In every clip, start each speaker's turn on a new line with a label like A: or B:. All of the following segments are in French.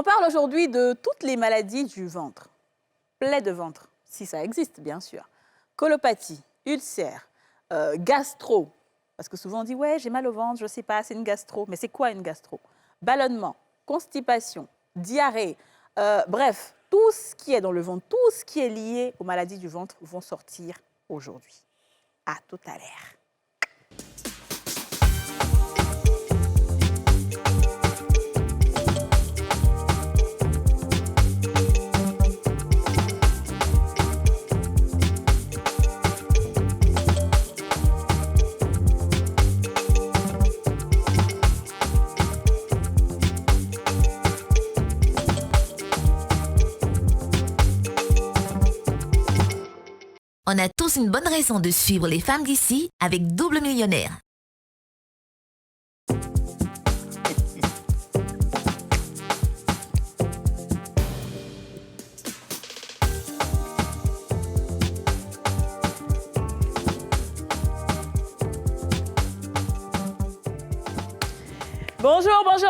A: On parle aujourd'hui de toutes les maladies du ventre. Plaies de ventre, si ça existe, bien sûr. Colopathie, ulcère, gastro. Parce que souvent on dit, ouais, j'ai mal au ventre, je ne sais pas, c'est une gastro. Mais c'est quoi une gastro? Ballonnement, constipation, diarrhée. Bref, tout ce qui est dans le ventre, tout ce qui est lié aux maladies du ventre vont sortir aujourd'hui. À tout à l'heure.
B: On a tous une bonne raison de suivre les femmes d'ici avec Double Millionnaire.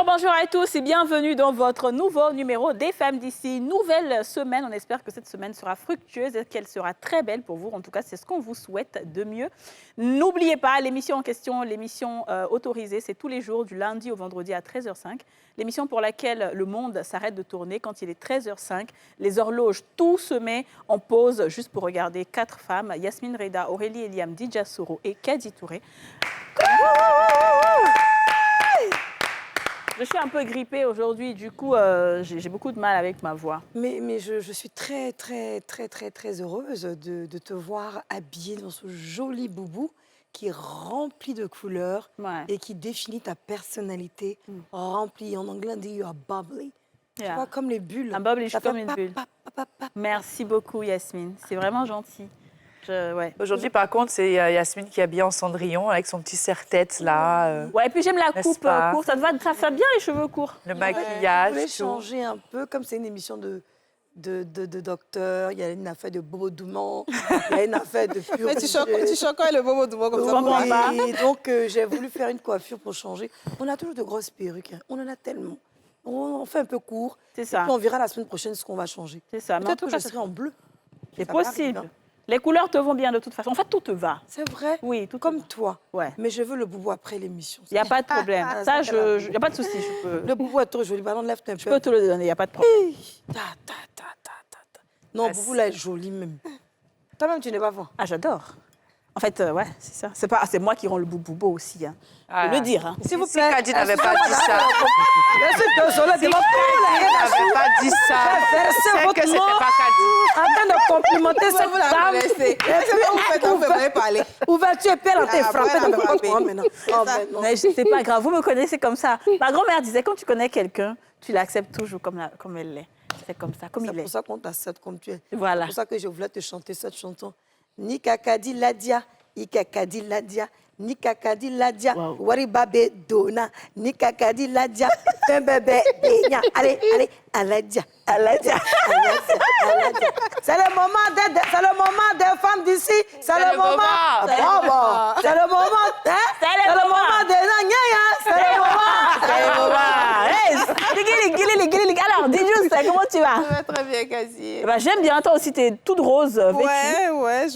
A: Bonjour à tous et bienvenue dans votre nouveau numéro des femmes d'ici. Nouvelle semaine, on espère que cette semaine sera fructueuse et qu'elle sera très belle pour vous. En tout cas, c'est ce qu'on vous souhaite de mieux. N'oubliez pas, l'émission en question, l'émission autorisée, c'est tous les jours du lundi au vendredi à 13h05. L'émission pour laquelle le monde s'arrête de tourner quand il est 13h05. Les horloges, tout se met en pause juste pour regarder 4 femmes. Yasmine Reda, Aurélie Eliam, Didja Soro et Kadi Touré. Je suis un peu grippée aujourd'hui, du coup, j'ai beaucoup de mal avec ma voix.
C: Mais je suis très heureuse de te voir habillée dans ce joli boubou qui est rempli de couleurs et qui définit ta personnalité, remplie. En anglais, on dit you are bubbly. Tu vois, comme les bulles.
A: Un bubbly, je suis comme une bulle. Merci beaucoup, Yasmine. C'est vraiment gentil. Ouais.
D: Aujourd'hui, par contre, c'est Yasmine qui est habillée en Cendrillon avec son petit serre-tête là.
A: Ouais, et puis j'aime la coupe courte. Ça fait bien les cheveux courts.
D: Le maquillage.
C: Je voulais changer un peu, comme c'est une émission de docteur, il y a une affaire de Bobo Douman, il y a une affaire de pur.
E: Mais tu chantes quand le Bobo Douman comme ça.
C: Et donc, j'ai voulu faire une coiffure pour changer. On a toujours de grosses perruques, hein. On en a tellement. On fait un peu court.
A: C'est ça.
C: Et puis on verra la semaine prochaine ce qu'on va changer.
A: C'est ça.
C: Peut-être que je serai en bleu.
A: C'est possible. Les couleurs te vont bien de toute façon. En fait, tout te va.
C: C'est vrai.
A: Oui, tout
C: comme toi.
A: Ouais.
C: Mais je veux le boubou après l'émission.
A: Il n'y a pas de problème. Ça, il n'y a pas de souci.
C: Le boubou est trop joli. Bah, enlève-toi un peu.
A: Je peux te le donner, il n'y a pas de problème.
C: Non, le boubou là est joli même. Toi-même, tu n'es pas voir.
A: Ah, j'adore. En fait, ouais, c'est ça. C'est moi qui rends le boubou beau aussi. Hein.
D: Ah.
A: Faut le dire. Hein.
C: S'il vous plaît.
D: Kadi n'avait pas dit ça.
C: N'avait
D: pas dit ça. C'est que c'était pas Kadi.
C: En train de complimenter cette dame.
E: Vous m'avez parlé.
C: Ouverture et puis elle a été frappée dans le coin maintenant.
A: Mais c'est pas grave, vous me connaissez comme ça. Ma grand-mère disait, quand tu connais quelqu'un, tu l'acceptes toujours comme elle l'est. C'est comme ça, comme il est.
C: C'est pour ça qu'on t'accepte comme tu es.
A: Voilà.
C: C'est pour ça que je voulais te chanter cette chanson. Nikakadi Ladia, Ikakadi Ladia, Nikakadi Ladia, Waribabe Dona, Nikakadi Ladia, Bébé Benya. Allez, Aladia, Aladia. C'est le moment des femmes d'ici. C'est le moment. C'est le moment. C'est le moment des Nanyaya. C'est le moment.
A: Alors, dis-nous, comment tu vas?
E: Ça va très bien, Kasi.
A: J'aime bien, toi aussi, t'es toute rose, vêtue.
E: Ouais.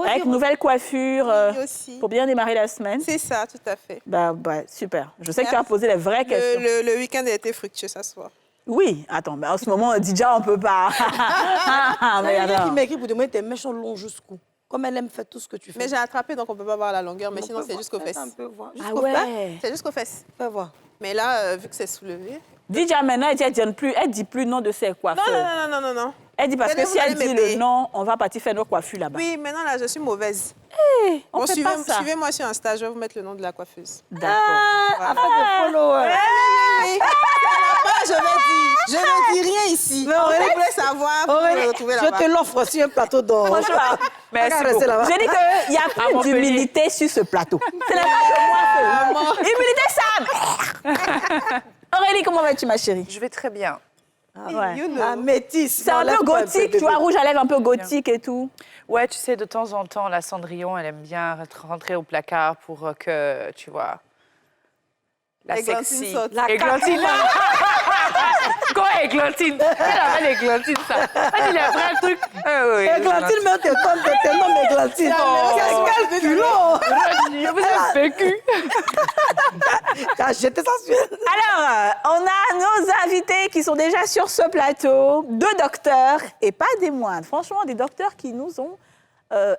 A: Avec une nouvelle coiffure,
E: aussi.
A: pour bien démarrer la semaine.
E: C'est ça, tout à fait.
A: Super. Je sais que tu as posé les vraies questions.
E: Le week-end a été fructueux ce soir.
A: Oui, attends, mais en ce moment, déjà, on ne peut pas.
C: Mais il y a quelqu'un qui m'écrit pour demander tes mèches sont longs jusqu'où? Comme elle aime faire tout ce que tu fais.
E: Mais j'ai attrapé, donc on ne peut pas voir la longueur, mais sinon c'est jusqu'aux fesses. C'est jusqu'aux fesses.
C: Fais voir.
E: Mais là, vu que c'est soulevé...
A: Déjà maintenant, elle dit plus le nom de ses coiffeurs.
E: Non.
A: Elle dit parce que si elle dit le nom, on va partir faire nos coiffures là-bas.
E: Oui, maintenant là, je suis mauvaise.
A: On fait pas ça.
E: Suivez-moi sur Insta, je vais vous mettre le nom de la coiffeuse.
A: D'accord.
C: Afin de follow.
E: Je ne dis rien ici.
C: Mais Aurélie,
E: vous voulez savoir, vous pouvez retrouver là-bas.
C: Je te l'offre sur un plateau d'or.
D: Merci beaucoup.
A: J'ai dit qu'il n'y a plus d'humilité sur ce plateau. C'est la de moi seule. Humilité, Sam. Aurélie, comment vas-tu, ma chérie?
D: Je vais très bien.
C: Métisse.
A: C'est un peu gothique, tu vois, rouge à lèvres un peu gothique et tout.
D: Ouais, tu sais, de temps en temps, la Cendrillon, elle aime bien rentrer au placard pour que, tu vois, la sexy.
E: Églantine.
D: églantine. Elle appelle églantine, ça. Elle dit, il a pris un truc. Oui,
C: Églantine, mais t'es non, Églantine. Qu'est-ce qu'elle culot?
D: Je vous ai vécu.
C: T'as jeté ça sur elle.
A: Alors, on a nos invités qui sont déjà sur ce plateau, 2 docteurs, et pas des moindres. Franchement, des docteurs qui nous ont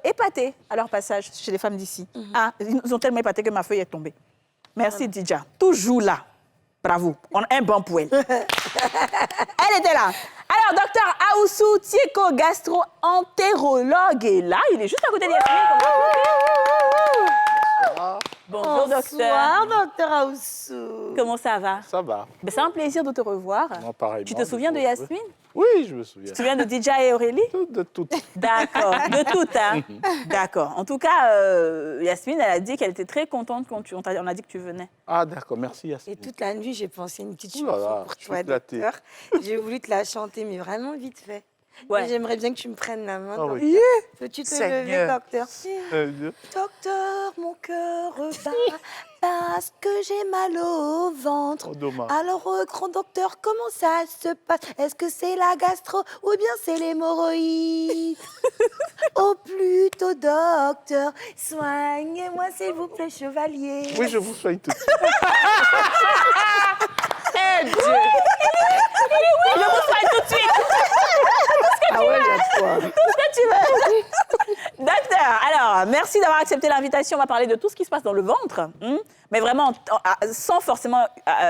A: épatés à leur passage chez les femmes d'ici. Ah, ils nous ont tellement épatés que ma feuille est tombée. Merci, Didja. Toujours là. Bravo. On a un bon poil. Elle était là. Alors, docteur Aoussou Tieko, gastro-entérologue, est là. Il est juste à côté de Yasmine. Bonjour, docteur.
C: Bonsoir, docteur Aoussou.
A: Comment ça va?
F: Ça va.
A: Ben, c'est un plaisir de te revoir.
F: Non, pareillement,
A: Tu te souviens de Yasmine?
F: Oui, je me souviens.
A: Tu te souviens de Didja et Aurélie?
F: De tout.
A: D'accord, de tout, hein? D'accord. En tout cas, Yasmine, elle a dit qu'elle était très contente quand on a dit que tu venais.
F: Ah, d'accord, merci Yasmine.
C: Et toute la nuit, j'ai pensé une petite
F: Ouh là
C: chanson
F: là,
C: pour
F: je suis
C: toi,
F: flattée.
C: docteur. J'ai voulu te la chanter, mais vraiment vite fait.
A: Ouais.
C: Mais j'aimerais bien que tu me prennes la main.
F: Ah oui.
C: docteur. Peux-tu te lever,
D: Seigneur.
C: docteur? Docteur, mon cœur bat parce que j'ai mal au ventre.
F: Oh, dommage.
C: Alors, grand docteur, comment ça se passe? Est-ce que c'est la gastro ou bien c'est l'hémorroïde? Au plutôt, docteur, soignez-moi s'il vous plaît, chevalier.
F: Oui, je vous soigne tout de suite.
D: Eh Dieu.
A: Je vous soigne tout de suite.
C: Ah ouais, j'adore.
A: Docteur, alors, merci d'avoir accepté l'invitation. On va parler de tout ce qui se passe dans le ventre, mais vraiment sans forcément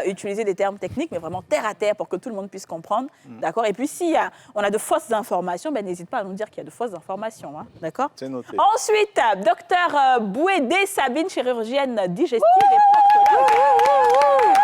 A: utiliser des termes techniques, mais vraiment terre à terre pour que tout le monde puisse comprendre. D'accord? Et puis, si on a de fausses informations, ben, n'hésite pas à nous dire qu'il y a de fausses informations. Hein, d'accord?
F: C'est noté.
A: Ensuite, docteur Bouédé Sabine, chirurgienne digestive et proctologue.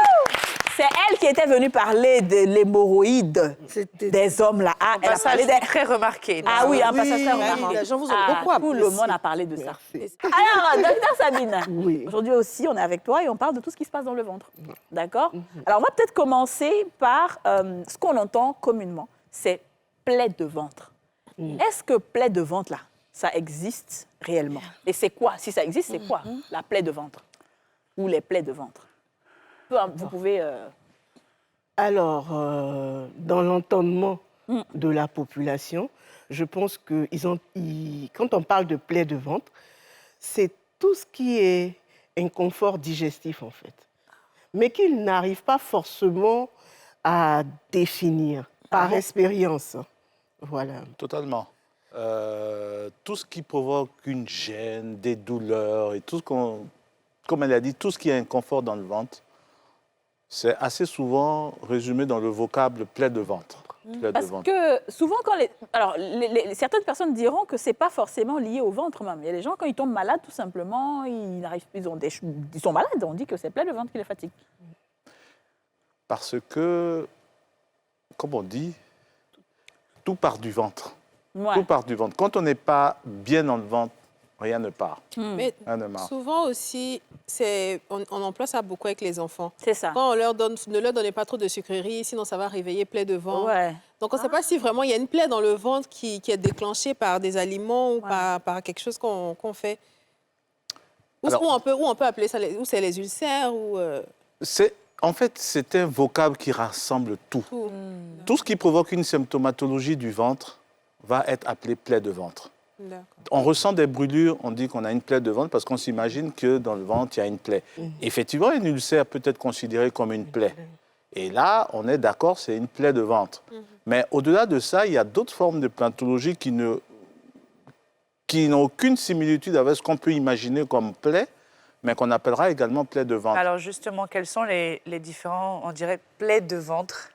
A: C'est elle qui était venue parler de l'hémorroïde des hommes là. Ah, elle a
D: Ça,
A: parlé des...
D: très remarqué.
A: Ah oui, un passage très
E: oui,
A: remarqué.
E: les gens vous ont
A: Ah,
E: beaucoup
A: tout le
E: apprécié.
A: monde a parlé de ça.
E: Merci.
A: Alors, docteur Sabine,
G: Oui.
A: aujourd'hui aussi, on est avec toi et on parle de tout ce qui se passe dans le ventre. D'accord? Alors, on va peut-être commencer par ce qu'on entend communément, c'est plaie de ventre. Est-ce que plaie de ventre, là, ça existe réellement? Et c'est quoi? Si ça existe, c'est quoi la plaie de ventre? Ou les plaies de ventre? Vous pouvez...
G: Alors, dans l'entendement de la population, je pense que quand on parle de plaie de ventre, c'est tout ce qui est inconfort digestif, en fait, mais qu'ils n'arrivent pas forcément à définir par expérience. Voilà.
F: Totalement. Tout ce qui provoque une gêne, des douleurs et tout ce qu'on... Comme elle a dit, tout ce qui est inconfort dans le ventre, c'est assez souvent résumé dans le vocable plaie de ventre. Plaie de
A: Parce
F: ventre.
A: que souvent, quand certaines personnes diront que ce n'est pas forcément lié au ventre même. Il y a des gens, quand ils tombent malades, tout simplement, ils sont malades. On dit que c'est plaie de ventre qui les fatigue.
F: Parce que, comme on dit, tout part du ventre.
A: Ouais.
F: Tout part du ventre. Quand on n'est pas bien dans le ventre, rien ne part.
E: Mais
F: Rien ne marche.
E: souvent aussi, on emploie ça beaucoup avec les enfants.
A: C'est ça.
E: Quand on leur donne, ne leur donnez pas trop de sucreries, sinon ça va réveiller plaie de ventre.
A: Ouais.
E: Donc on ne sait pas si vraiment il y a une plaie dans le ventre qui est déclenchée par des aliments ou par quelque chose qu'on fait. Ou
F: Alors-
E: on peut appeler ça, ou c'est les ulcères ou
F: En fait, c'est un vocable qui rassemble tout.
E: tout.
F: Tout ce qui provoque une symptomatologie du ventre va être appelé plaie de ventre.
E: D'accord.
F: On ressent des brûlures, on dit qu'on a une plaie de ventre parce qu'on s'imagine que dans le ventre, il y a une plaie. Effectivement, une ulcère peut être considérée comme une plaie. Et là, on est d'accord, c'est une plaie de ventre. Mais au-delà de ça, il y a d'autres formes de pathologie qui n'ont aucune similitude avec ce qu'on peut imaginer comme plaie, mais qu'on appellera également plaie de ventre.
D: Alors justement, quels sont les différents, on dirait, plaies de ventre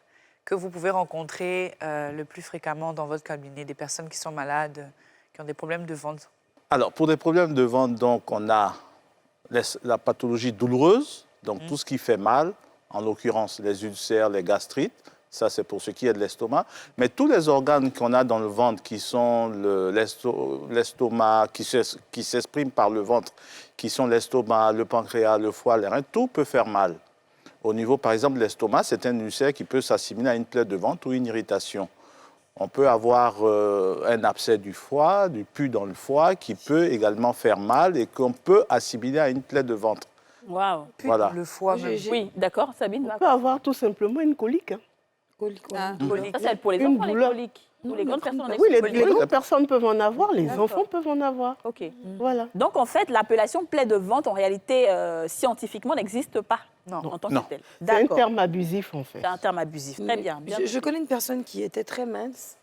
D: que vous pouvez rencontrer le plus fréquemment dans votre cabinet, des personnes qui sont malades, qui ont des problèmes de ventre?
F: Alors, pour des problèmes de ventre, donc, on a la pathologie douloureuse, donc tout ce qui fait mal, en l'occurrence les ulcères, les gastrites, ça c'est pour ce qui est de l'estomac, mais tous les organes qu'on a dans le ventre qui sont l'estomac, qui s'expriment par le ventre, qui sont l'estomac, le pancréas, le foie, les reins, tout peut faire mal. Au niveau, par exemple, de l'estomac, c'est un ulcère qui peut s'assimiler à une plaie de ventre ou une irritation. On peut avoir un abcès du foie, du pus dans le foie, qui peut également faire mal et qu'on peut assimiler à une plaie de ventre.
A: Waouh.
F: Voilà.
D: Le foie même.
A: Oui, d'accord, Sabine.
G: On peut avoir tout simplement une colique.
C: Colique, ouais.
E: Ah.
C: Douleur.
A: Ça, c'est pour les
G: Une
A: enfants, les
G: douleur.
A: coliques. Ou les grandes personnes ont des
G: Oui, les
A: coliques.
G: grandes personnes peuvent en avoir, les
A: D'accord.
G: enfants peuvent en avoir.
A: OK.
G: Voilà.
A: Donc, en fait, l'appellation plaie de ventre, en réalité, scientifiquement, n'existe pas
D: Non.
A: en tant
F: Non.
A: que telle.
G: C'est un
A: D'accord.
G: terme abusif, en fait.
A: C'est un terme abusif. Très bien. bien
C: Je connais une personne qui était très mince,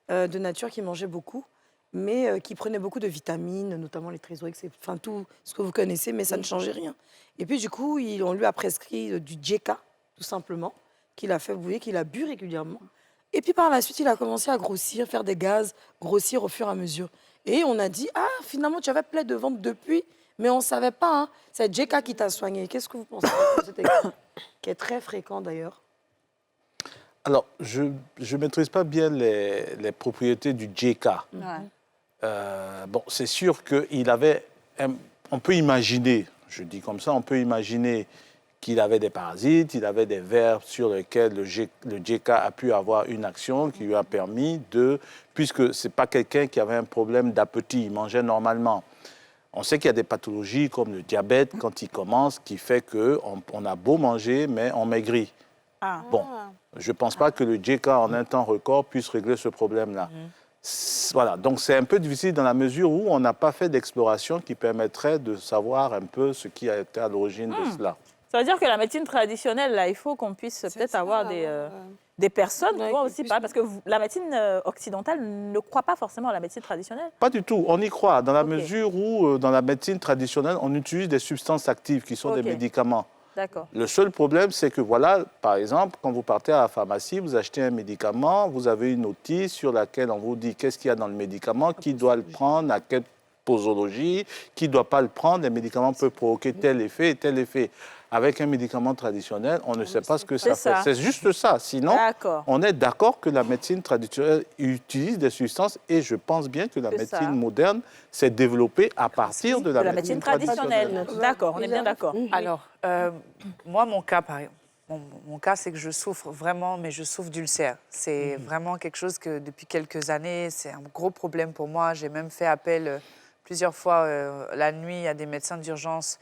C: de nature, qui mangeait beaucoup, mais qui prenait beaucoup de vitamines, notamment les Trisomix, enfin tout ce que vous connaissez, mais ça ne changeait rien. Et puis du coup, on lui a prescrit du Djeka, tout simplement, qu'il a fait bouillir, qu'il a bu régulièrement. Et puis par la suite, il a commencé à grossir, faire des gaz, grossir au fur et à mesure. Et on a dit, ah, finalement, tu avais plein de ventre depuis, mais on ne savait pas, hein. C'est Djeka qui t'a soigné. Qu'est-ce que vous pensez de cet exemple, qui est très fréquent d'ailleurs?
F: Alors, je ne maîtrise pas bien les propriétés du JK.
A: Ouais.
F: Bon, c'est sûr qu'il avait... On peut imaginer, je dis comme ça, on peut imaginer qu'il avait des parasites, il avait des vers sur lesquels le JK a pu avoir une action qui lui a permis de... Puisque ce n'est pas quelqu'un qui avait un problème d'appétit, il mangeait normalement. On sait qu'il y a des pathologies comme le diabète, quand il commence, qui fait qu'on a beau manger, mais on maigrit.
A: Ah.
F: Bon, je ne pense pas que le JK en un temps record puisse régler ce problème-là. Voilà, donc c'est un peu difficile dans la mesure où on n'a pas fait d'exploration qui permettrait de savoir un peu ce qui a été à l'origine de cela.
A: Ça veut dire que la médecine traditionnelle, là, il faut qu'on puisse peut-être avoir des personnes qui
C: Ouais,
A: vont
C: qui
A: aussi
C: puissent-
A: parler, parce que la médecine occidentale ne croit pas forcément à la médecine traditionnelle.
F: Pas du tout, on y croit, dans la
A: Ok.
F: mesure où dans la médecine traditionnelle, on utilise des substances actives qui sont
A: Ok.
F: des médicaments.
A: D'accord.
F: Le seul problème, c'est que voilà, par exemple, quand vous partez à la pharmacie, vous achetez un médicament, vous avez une notice sur laquelle on vous dit qu'est-ce qu'il y a dans le médicament, qui doit le prendre, à quelle posologie, qui ne doit pas le prendre. Les médicaments peuvent provoquer tel effet et tel effet. Avec un médicament traditionnel, on ne sait pas ce que ça
A: C'est ça.
F: fait. C'est juste ça. Sinon,
A: D'accord.
F: on est d'accord que la médecine traditionnelle utilise des substances et je pense bien que la
A: C'est
F: médecine
A: ça.
F: moderne s'est développée à partir de
A: De la médecine traditionnelle. D'accord, on est bien d'accord.
D: Alors, moi, mon cas, mon cas, c'est que je souffre vraiment, mais je souffre d'ulcère. C'est vraiment quelque chose que, depuis quelques années, c'est un gros problème pour moi. J'ai même fait appel plusieurs fois la nuit à des médecins d'urgence,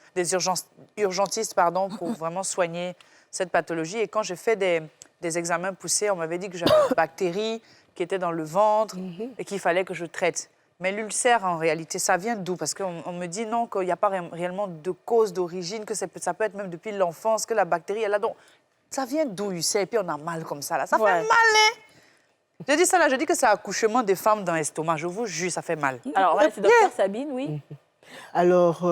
D: urgentistes, pardon, pour vraiment soigner cette pathologie. Et quand j'ai fait des examens poussés, on m'avait dit que j'avais une bactérie qui était dans le ventre et qu'il fallait que je traite. Mais l'ulcère, en réalité, ça vient d'où? Parce qu'on me dit non, qu'il n'y a pas réellement de cause d'origine, que ça peut être même depuis l'enfance, que la bactérie est là. Donc, ça vient d'où, ulcère? Et puis, on a mal comme ça, là. Ça fait
A: Ouais.
D: mal, hein? Je dis ça, là, je dis que c'est l'accouchement des femmes dans l'estomac. Je vous jure, ça fait mal.
A: Alors, on va laisser docteur Sabine, oui.
G: Alors,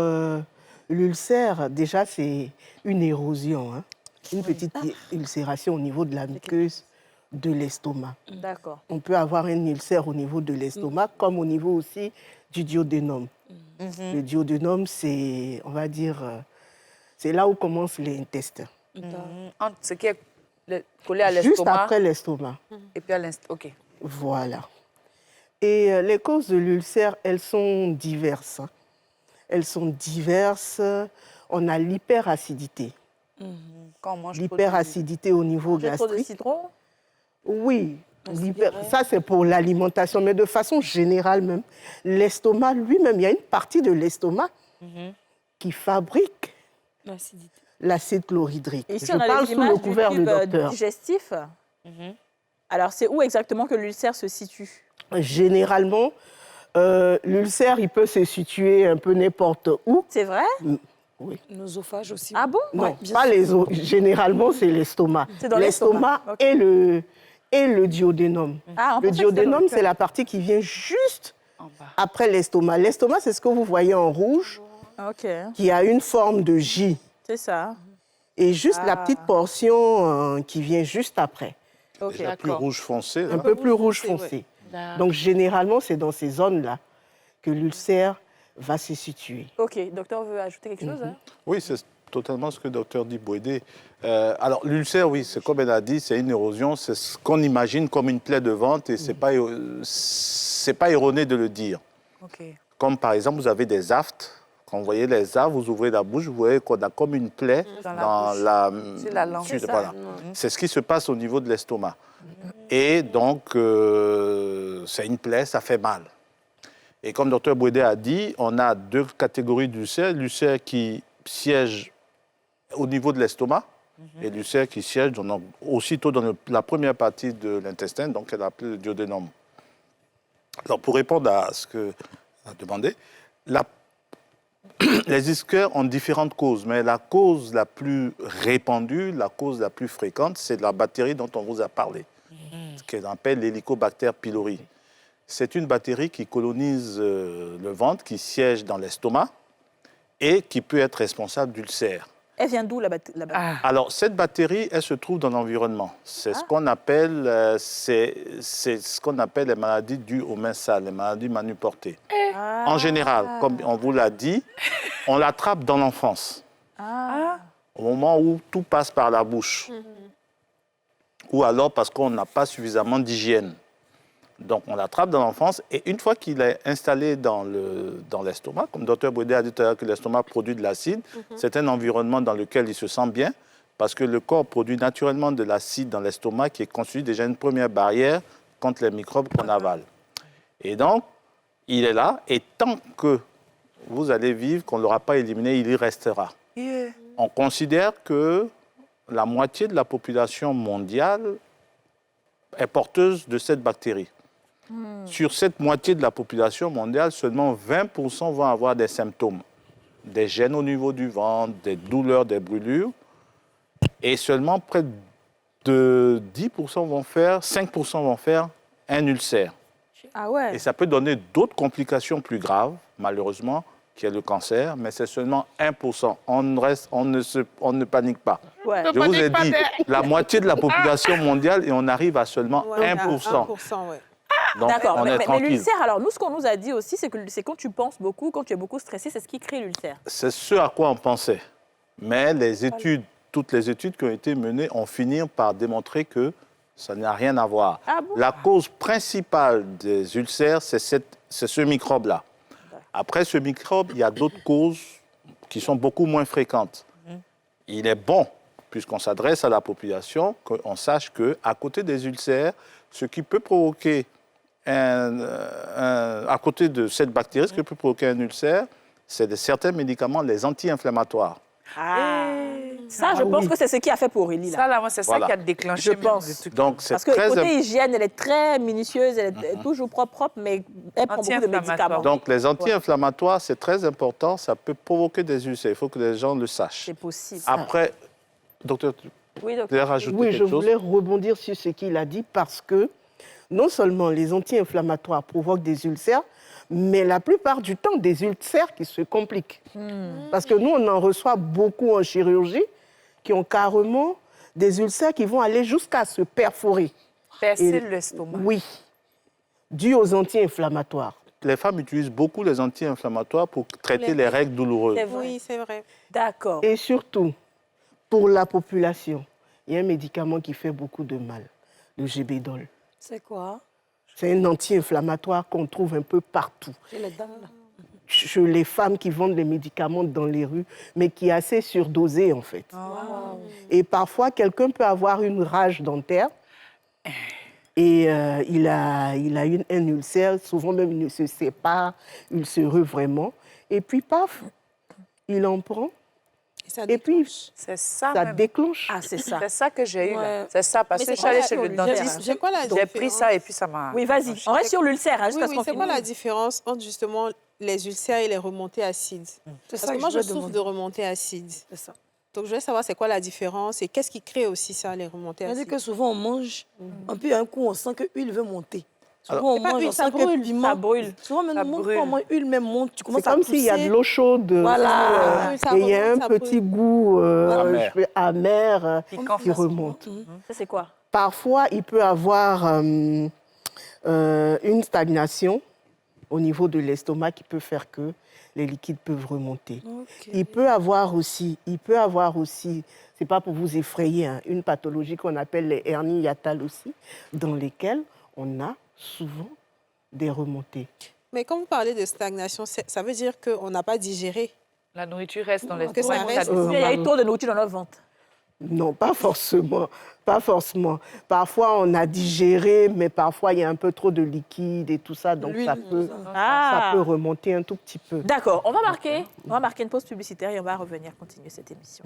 G: l'ulcère, déjà, c'est une érosion, hein. Une petite ulcération au niveau de la muqueuse de l'estomac.
A: D'accord.
G: On peut avoir un ulcère au niveau de l'estomac, comme au niveau aussi du duodénum. Le duodénum, c'est, on va dire, c'est là où commencent les intestins.
D: Entre ce qui est collé à
G: Juste
D: l'estomac
G: après l'estomac.
D: et puis à l'instant. OK.
G: Voilà. Et les causes de l'ulcère, elles sont diverses, hein. Elles sont diverses. On a l'hyperacidité.
D: Quand on mange trop de-
G: L'hyperacidité au niveau
A: J'ai trop de
G: gastrique.
A: citron.
G: Oui, ça c'est pour l'alimentation, mais de façon générale même, l'estomac lui-même, il y a une partie de l'estomac qui fabrique l'acide chlorhydrique.
A: Ici,
G: Je
A: on a
G: parle
A: les
G: sous le
A: images du
G: couvert du
A: tube
G: docteur.
A: digestif. Alors, c'est où exactement que l'ulcère se situe?
G: Généralement, l'ulcère, il peut se situer un peu n'importe où.
A: C'est vrai?
C: L'œsophage aussi.
A: Ah bon?
G: Non, pas les os. Généralement, c'est l'estomac.
A: C'est dans l'estomac. Ok.
G: et le duodénum.
A: Ah, on
G: Le
A: pensait que c'était
G: duodénum,
A: dans le
G: c'est la partie qui vient juste
D: En bas.
G: après l'estomac. L'estomac, c'est ce que vous voyez en rouge,
A: Ok,
G: qui a une forme de J.
A: c'est ça.
G: Et juste la
A: Ah.
G: petite portion qui vient juste après.
A: Ok,
F: Déjà plus rouge foncé. là.
G: Un peu plus rouge foncé. Donc, généralement, c'est dans ces zones-là que l'ulcère va se situer.
A: Ok, docteur veut ajouter quelque chose, hein?
F: Oui, c'est totalement ce que le docteur dit, Bouédé. Alors, l'ulcère, oui, c'est comme elle a dit, c'est une érosion, c'est ce qu'on imagine comme une plaie de ventre et c'est pas erroné de le dire.
D: OK.
F: Comme par exemple, vous avez des aftes. Quand vous voyez les aftes, vous ouvrez la bouche, vous voyez qu'on a comme une plaie
D: Dans la
F: dans
D: bouche.
F: la...
D: C'est la langue.
F: Suite,
D: C'est ça.
F: voilà. C'est ce qui se passe au niveau de l'estomac. Et donc, c'est une plaie, ça fait mal. Et comme Dr Bouédé a dit, on a deux catégories d'ulcères. L'ulcère qui siège au niveau de l'estomac et l'ulcère qui siège aussitôt dans la première partie de l'intestin, donc elle est appelée le duodénum. Alors, pour répondre à ce que a demandé, les ulcères ont différentes causes, mais la cause la plus répandue, la cause la plus fréquente, c'est la bactérie dont on vous a parlé, ce qu'on appelle l'Helicobacter pylori. C'est une bactérie qui colonise le ventre, qui siège dans l'estomac et qui peut être responsable d'ulcères.
A: Elle vient d'où, la bactérie?
F: Alors, cette bactérie, elle se trouve dans l'environnement. C'est ce qu'on appelle, les maladies dues aux mains sales, les maladies manuportées. En général, comme on vous l'a dit, on l'attrape dans l'enfance. Au moment où tout passe par la bouche. Ou alors parce qu'on n'a pas suffisamment d'hygiène. Donc, on l'attrape dans l'enfance et une fois qu'il est installé dans l'estomac, comme le Dr Boudet a dit tout à l'heure que l'estomac produit de l'acide, c'est un environnement dans lequel il se sent bien parce que le corps produit naturellement de l'acide dans l'estomac qui constitue déjà une première barrière contre les microbes qu'on avale. Et donc, il est là et tant que vous allez vivre, qu'on ne l'aura pas éliminé, il y restera. On considère que la moitié de la population mondiale est porteuse de cette bactérie. Sur cette moitié de la population mondiale, seulement 20% vont avoir des symptômes. Des gènes au niveau du ventre, des douleurs, des brûlures. Et seulement près de 10% vont faire, 5% vont faire un ulcère.
A: Ah ouais.
F: Et ça peut donner d'autres complications plus graves, malheureusement, qui est le cancer, mais c'est seulement 1%. On ne panique pas.
A: Ouais.
F: Je vous ai dit, la moitié de la population mondiale et on arrive à seulement 1%.
E: 1%, ouais.
F: Donc,
A: D'accord,
F: on est
A: mais
F: tranquille.
A: l'ulcère, alors nous, ce qu'on nous a dit aussi, c'est que c'est quand tu penses beaucoup, quand tu es beaucoup stressé, c'est ce qui crée l'ulcère.
F: C'est ce à quoi on pensait. Mais les études, toutes les études qui ont été menées ont fini par démontrer que ça n'a rien à voir.
A: Ah bon?
F: La cause principale des ulcères, c'est ce microbe-là. Après ce microbe, il y a d'autres causes qui sont beaucoup moins fréquentes. Il est bon, puisqu'on s'adresse à la population, qu'on sache qu'à côté des ulcères, ce qui peut provoquer à côté de cette bactérie, ce qui peut provoquer un ulcère, c'est certains médicaments, les anti-inflammatoires.
A: Ça, je pense que c'est ce qui a fait pour Aurélie. Là.
D: Ça, là, moi, c'est ça qui a déclenché.
A: Je pense.
D: le truc.
F: Donc, c'est
A: Parce que
F: très
A: côté hygiène, elle est très minutieuse, elle est toujours propre, mais elle prend beaucoup de médicaments.
F: Donc, les anti-inflammatoires, c'est très important. Ça peut provoquer des ulcères. Il faut que les gens le sachent.
A: C'est possible.
F: Après, docteur,
A: Oui,
F: vous voulez rajouter
G: Oui,
F: quelque
G: je
F: chose?
G: voulais rebondir sur ce qu'il a dit parce que non seulement les anti-inflammatoires provoquent des ulcères, mais la plupart du temps, des ulcères qui se compliquent. Parce que nous, on en reçoit beaucoup en chirurgie qui ont carrément des ulcères qui vont aller jusqu'à se perforer.
D: Percer l'estomac.
G: Oui, dû aux anti-inflammatoires.
F: Les femmes utilisent beaucoup les anti-inflammatoires pour traiter les règles douloureuses.
A: C'est vrai.
E: Oui, c'est vrai.
A: D'accord.
G: Et surtout, pour la population, il y a un médicament qui fait beaucoup de mal, le Gébédol.
C: C'est quoi?
G: C'est un anti-inflammatoire qu'on trouve un peu partout.
C: J'ai les dents là.
G: Chez les femmes qui vendent les médicaments dans les rues, mais qui est assez surdosé en fait. Et parfois, quelqu'un peut avoir une rage dentaire et il a un ulcère, souvent même il ne se sait pas ulcéreux vraiment. Et puis, paf, il en prend. Et puis,
D: C'est ça,
G: ça
D: même.
G: déclenche.
A: Ah, c'est ça.
D: C'est ça que j'ai eu, là.
C: Ouais.
D: C'est ça, parce
E: Mais
D: que
E: c'est
D: j'allais
E: quoi
D: chez
E: la-
D: le dentiste.
E: C'est quoi la
D: J'ai
E: différence?
D: pris ça et puis ça m'a...
A: Oui, vas-y. On reste sur l'ulcère, hein, jusqu'à ce qu'on
E: C'est quoi
A: finisse.
E: la différence entre justement les ulcères et les remontées acides?
C: C'est
E: Parce
C: ça
E: que moi, je
C: veux
E: souffre
C: demander.
E: de remontées acides.
C: C'est ça.
E: Donc, je voulais savoir c'est quoi la différence et qu'est-ce qui crée aussi ça, les remontées
C: C'est-à-dire
E: acides?
C: que souvent on mange, un peu un coup on sent que l'huile veut monter. Souvent
F: Alors-
C: on
E: C'est pas
C: mange,
E: huile,
C: on
E: ça
C: sent
E: brûle,
C: que piment.
A: ça brûle.
C: Souvent même
D: Ça
C: nous,
D: brûle.
C: quand on mange l'huile même monte, tu commences
G: C'est
C: à
G: comme
C: pousser.
G: s'il y a de l'eau chaude.
C: Voilà.
E: Ça
G: Et il y a un
E: remonte, ça brûle.
G: petit goût
F: Amer.
G: amer
D: Piquant,
G: qui remonte.
A: Ça, c'est quoi?
G: Parfois, il peut avoir une stagnation au niveau de l'estomac qui peut faire que les liquides peuvent remonter. Il peut avoir aussi, c'est pas pour vous effrayer, hein, une pathologie qu'on appelle les hernies hiatales aussi, dans lesquelles on a souvent des remontées.
E: Mais quand vous parlez de stagnation, ça veut dire qu'on n'a pas digéré.
D: La nourriture reste dans
E: Que ça
D: l'estomac.
E: reste-
A: Il y a eu trop de nourriture dans notre ventre.
G: Non, pas forcément, pas forcément. Parfois, on a digéré, mais parfois, il y a un peu trop de liquide et tout ça, donc
E: L'huile,
G: ça peut
A: Ah.
G: remonter un tout petit peu.
A: D'accord, on va marquer une pause publicitaire et on va revenir continuer cette émission.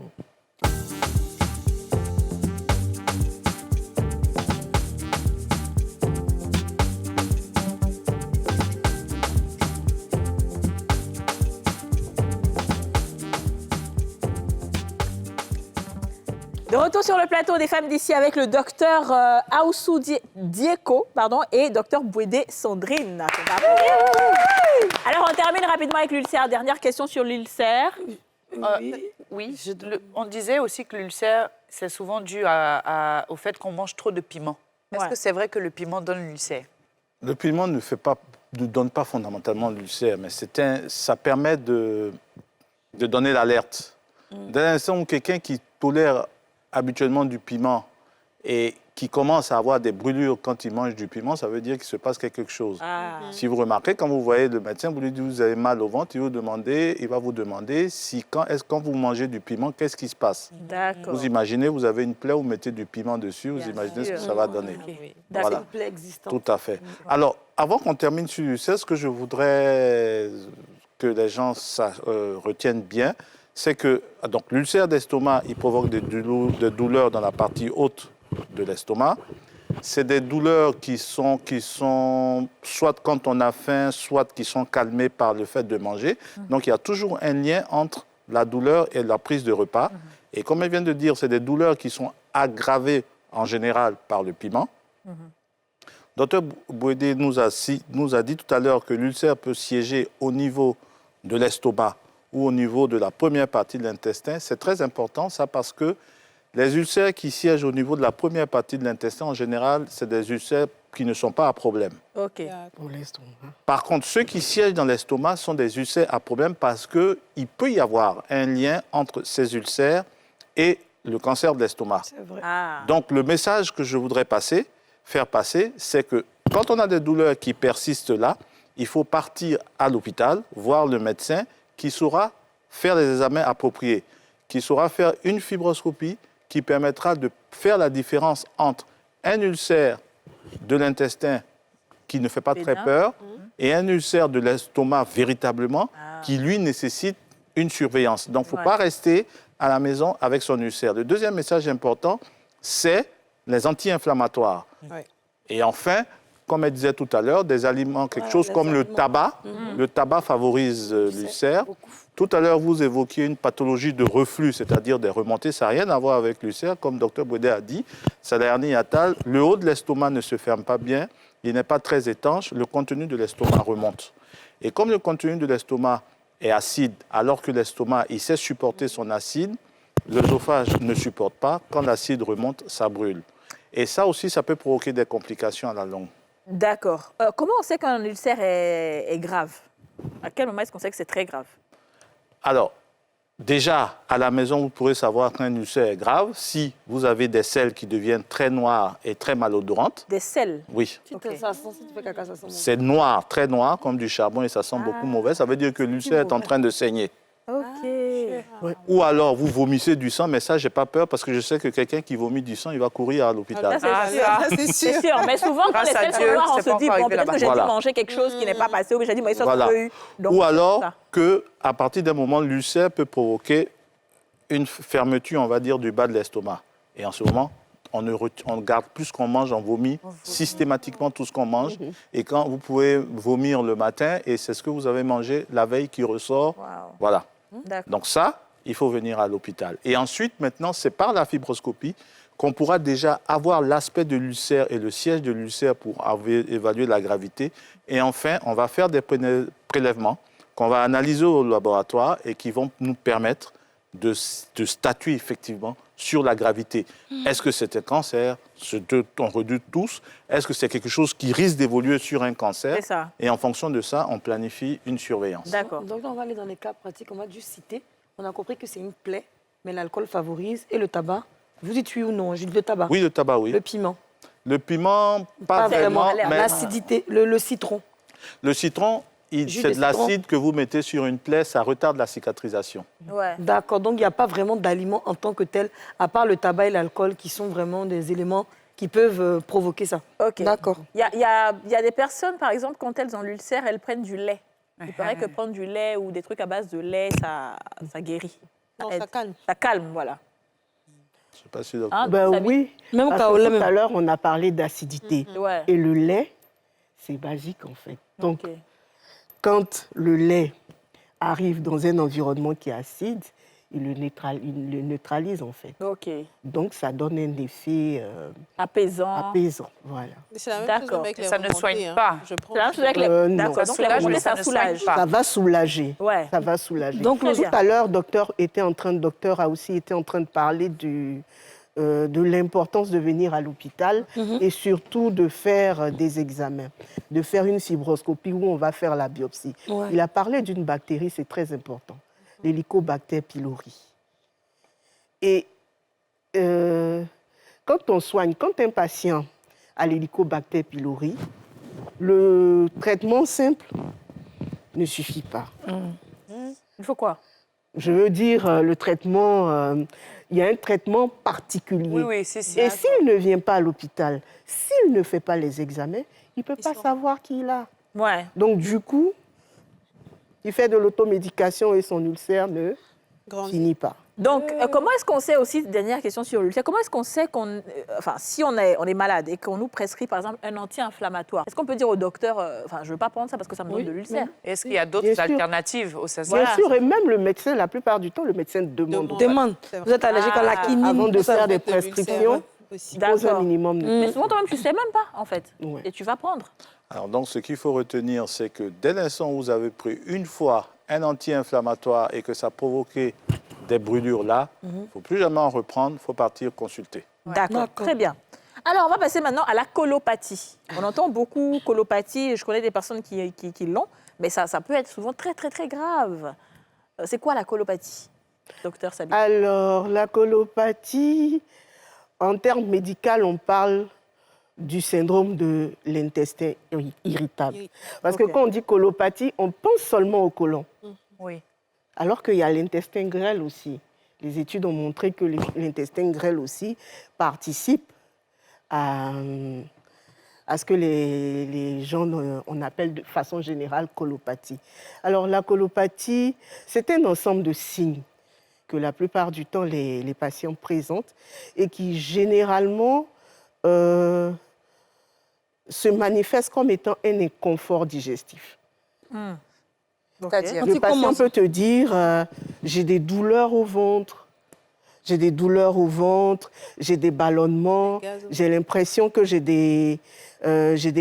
A: nouveau sur le plateau des femmes d'ici avec le docteur Aoussou Dieko et docteur Bouédé Sandrine. Alors, on termine rapidement avec l'ulcère. Dernière question sur l'ulcère.
D: Oui, on disait aussi que l'ulcère, c'est souvent dû au fait qu'on mange trop de piment. Est-ce que c'est vrai que le piment donne l'ulcère?
F: Le piment ne donne pas fondamentalement l'ulcère, mais ça permet de donner l'alerte. Dès l'instant où quelqu'un qui tolère habituellement du piment et qui commence à avoir des brûlures quand il mange du piment, ça veut dire qu'il se passe quelque chose. Si vous remarquez, quand vous voyez le médecin, vous lui dites que vous avez mal au ventre, il va vous demander quand vous mangez du piment, qu'est-ce qui se passe.
A: D'accord.
F: Vous imaginez, vous avez une plaie, vous mettez du piment dessus, vous imaginez ce que ça va donner.
C: C'est une plaie existante.
F: Tout à fait. Alors, avant qu'on termine sur l'ulcère, ce que je voudrais que les gens retiennent bien, c'est que l'ulcère d'estomac, il provoque des douleurs dans la partie haute de l'estomac. C'est des douleurs qui sont soit quand on a faim, soit qui sont calmées par le fait de manger. Donc, il y a toujours un lien entre la douleur et la prise de repas. Et comme elle vient de dire, c'est des douleurs qui sont aggravées en général par le piment. Docteur Bouédé nous a dit tout à l'heure que l'ulcère peut siéger au niveau de l'estomac ou au niveau de la première partie de l'intestin. C'est très important, ça, parce que les ulcères qui siègent au niveau de la première partie de l'intestin, en général, c'est des ulcères qui ne sont pas à problème.
A: OK.
G: Pour l'estomac.
F: Par contre, ceux qui siègent dans l'estomac sont des ulcères à problème parce qu'il peut y avoir un lien entre ces ulcères et le cancer de l'estomac.
C: C'est vrai.
F: Donc, le message que je voudrais faire passer, c'est que quand on a des douleurs qui persistent là, il faut partir à l'hôpital, voir le médecin qui saura faire les examens appropriés, qui saura faire une fibroscopie qui permettra de faire la différence entre un ulcère de l'intestin qui ne fait pas très peur et un ulcère de l'estomac véritablement qui, lui, nécessite une surveillance. Donc, il ne faut pas rester à la maison avec son ulcère. Le deuxième message important, c'est les anti-inflammatoires. Et enfin, comme elle disait tout à l'heure, des aliments, quelque chose comme le tabac. Le tabac favorise l'ulcère. Tout à l'heure, vous évoquiez une pathologie de reflux, c'est-à-dire des remontées. Ça n'a rien à voir avec l'ulcère, comme Dr Bouédé a dit. C'est la hernie hiatale. Le haut de l'estomac ne se ferme pas bien. Il n'est pas très étanche. Le contenu de l'estomac remonte. Et comme le contenu de l'estomac est acide, alors que l'estomac, il sait supporter son acide, l'œsophage ne supporte pas. Quand l'acide remonte, ça brûle. Et ça aussi, ça peut provoquer des complications à la longue.
A: D'accord. Comment on sait qu'un ulcère est grave? À quel moment est-ce qu'on sait que c'est très grave?
F: Alors, déjà, à la maison, vous pourrez savoir qu'un ulcère est grave si vous avez des selles qui deviennent très noires et très malodorantes.
A: Des selles?
F: Oui.
C: Si tu fais caca, ça sent mauvais.
F: C'est noir, très noir, comme du charbon, et ça sent beaucoup mauvais. Ça veut dire que l'ulcère est en train de saigner.
A: OK.
F: Ou alors, vous vomissez du sang, mais ça, j'ai pas peur, parce que je sais que quelqu'un qui vomit du sang, il va courir à l'hôpital.
A: C'est sûr. Mais souvent, quand les selles sont noires, on se dit, bon, peut-être que j'ai dû manger quelque chose qui n'est pas passé, ou que j'ai dit, mais ça se eu.
F: Ou alors, qu'à partir d'un moment, l'ulcère peut provoquer une fermeture, on va dire, du bas de l'estomac. Et en ce moment, on garde plus qu'on mange, on vomit systématiquement tout ce qu'on mange. Et quand vous pouvez vomir le matin, et c'est ce que vous avez mangé la veille qui ressort. Voilà. Donc ça, il faut venir à l'hôpital. Et ensuite, maintenant, c'est par la fibroscopie qu'on pourra déjà avoir l'aspect de l'ulcère et le siège de l'ulcère pour évaluer la gravité. Et enfin, on va faire des prélèvements qu'on va analyser au laboratoire et qui vont nous permettre de statuer effectivement sur la gravité. Est-ce que c'est un cancer? On redoute tous. Est-ce que c'est quelque chose qui risque d'évoluer sur un cancer?
A: C'est ça.
F: Et en fonction de ça, on planifie une surveillance.
A: D'accord.
C: Donc, on va aller dans les cas pratiques. On va juste citer. On a compris que c'est une plaie, mais l'alcool favorise. Et le tabac. Vous dites oui ou non? J'ai dit le tabac.
F: Oui, le tabac, oui.
C: Le piment.
F: Le piment, pas vraiment. Mais
C: l'acidité, le citron.
F: le citron, c'est de l'acide que vous mettez sur une plaie, ça retarde la cicatrisation.
C: D'accord, donc il n'y a pas vraiment d'aliments en tant que tel, à part le tabac et l'alcool, qui sont vraiment des éléments qui peuvent provoquer ça.
A: Ok.
C: D'accord.
A: Il y a des personnes, par exemple, quand elles ont l'ulcère, elles prennent du lait. Il paraît que prendre du lait ou des trucs à base de lait, ça guérit.
E: Non,
A: aide.
E: ça calme.
A: Ça calme, voilà.
F: Je ne sais pas si docteur...
A: Hein,
G: Ben
A: Samy?
G: oui,
C: Même
G: parce
C: quand
G: que
C: on
G: tout à l'heure, on a parlé d'acidité.
A: Ouais.
G: Et le lait, c'est basique en fait. Donc,
A: Ok.
G: quand le lait arrive dans un environnement qui est acide, il le neutralise en fait.
A: Ok.
G: Donc ça donne un effet
A: Apaisant.
G: apaisant. Voilà.
E: C'est la même chose
A: D'accord.
E: avec les
D: Ça ne
E: remontées,
D: soigne
E: hein.
D: pas.
E: Je prends.
A: C'est la même chose avec les...
G: Non.
A: D'accord,
D: Ça
A: donc les
D: soulage,
A: remontées,
D: mais ça
A: ça
D: ne
A: soulage.
D: soigne pas.
G: Ça va soulager.
A: Ouais.
G: Ça va soulager.
A: Donc,
G: Tout
A: très bien.
G: à l'heure, docteur a aussi été en train de parler de l'importance de venir à l'hôpital et surtout de faire des examens, de faire une fibroscopie où on va faire la biopsie.
C: Ouais.
G: Il a parlé d'une bactérie, c'est très important, l'Helicobacter pylori. Et quand on soigne, quand un patient a l'Helicobacter pylori, le traitement simple ne suffit pas.
A: Il faut quoi?
G: Je veux dire, le traitement, il y a un traitement particulier.
D: Oui, oui, si.
G: Et s'il ne vient pas à l'hôpital, s'il ne fait pas les examens, il ne peut pas savoir qui il a.
A: Ouais.
G: Donc, du coup, il fait de l'automédication et son ulcère ne
E: Grandi.
G: finit pas.
A: Donc, comment est-ce qu'on sait aussi, dernière question sur l'ulcère, comment est-ce qu'on sait enfin, si on est malade et qu'on nous prescrit, par exemple, un anti-inflammatoire, est-ce qu'on peut dire au docteur, enfin, je ne veux pas prendre ça parce que ça me donne de l'ulcère?
D: Est-ce qu'il y a d'autres
G: Bien sûr.
D: alternatives au ça
G: Bien sûr, et même le médecin, la plupart du temps, le médecin demande.
C: Demande.
E: C'est vrai.
C: Vous êtes allergique à la quinine.
G: Avant de
C: tout ça.
G: faire des
E: De l'ulcère,
G: prescriptions,
E: ouais, aussi.
G: il pose un
A: D'accord.
G: minimum de
A: Mais souvent, toi-même, tu ne sais même pas, en fait.
G: Ouais.
A: Et tu vas prendre.
F: Alors donc, ce qu'il faut retenir, c'est que dès l'instant où vous avez pris une fois un anti-inflammatoire et que ça a provoqué des brûlures là, il ne faut plus jamais en reprendre, il faut partir consulter.
A: D'accord, très bien. Alors, on va passer maintenant à la colopathie. On entend beaucoup colopathie, je connais des personnes qui l'ont, mais ça peut être souvent très, très, très grave. C'est quoi la colopathie, docteur Sabi?
G: Alors, la colopathie, en termes médicaux, on parle du syndrome de l'intestin irritable. Parce que
A: Ok.
G: quand on dit colopathie, on pense seulement au côlon.
D: Oui.
G: Alors qu'il y a l'intestin grêle aussi. Les études ont montré que l'intestin grêle aussi participe à ce que les gens, on appelle de façon générale colopathie. Alors la colopathie, c'est un ensemble de signes que la plupart du temps les patients présentent et qui généralement se manifestent comme étant un inconfort digestif.
D: C'est-à-dire,
G: Le patient peut te dire j'ai des douleurs au ventre, j'ai des ballonnements,
E: Des gaz.
G: j'ai l'impression que j'ai des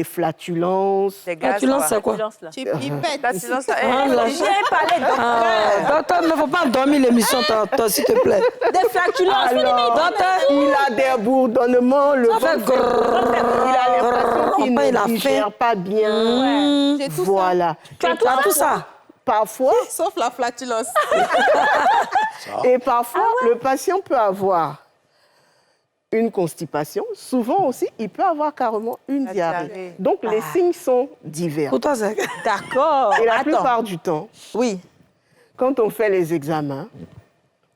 G: flatulences.
D: des gaz,
C: tu lances ça
D: quoi.
C: quoi?
E: Tu pipette.
D: Flatulence,
C: Ah, là,
A: J'ai parlé de
C: docteur, il ne faut pas endormir l'émission, toi, s'il te plaît.
A: des flatulences.
G: Alors,
C: Docteur,
G: il a des bourdonnements, le
C: ça fait
G: ventre, il a l'impression qu'il
C: il a
G: ne digère pas bien.
E: J'ai tout
G: Voilà.
C: Tu as tout ça.
G: Parfois,
E: ça, sauf la flatulence.
G: et parfois, le patient peut avoir une constipation. Souvent aussi, il peut avoir carrément une
D: La
G: diarrhée.
D: diarrhée.
G: Donc, les signes sont divers.
C: Pour toi, c'est...
A: D'accord.
G: Et la
A: Attends.
G: plupart du temps,
C: Oui.
G: quand on fait les examens,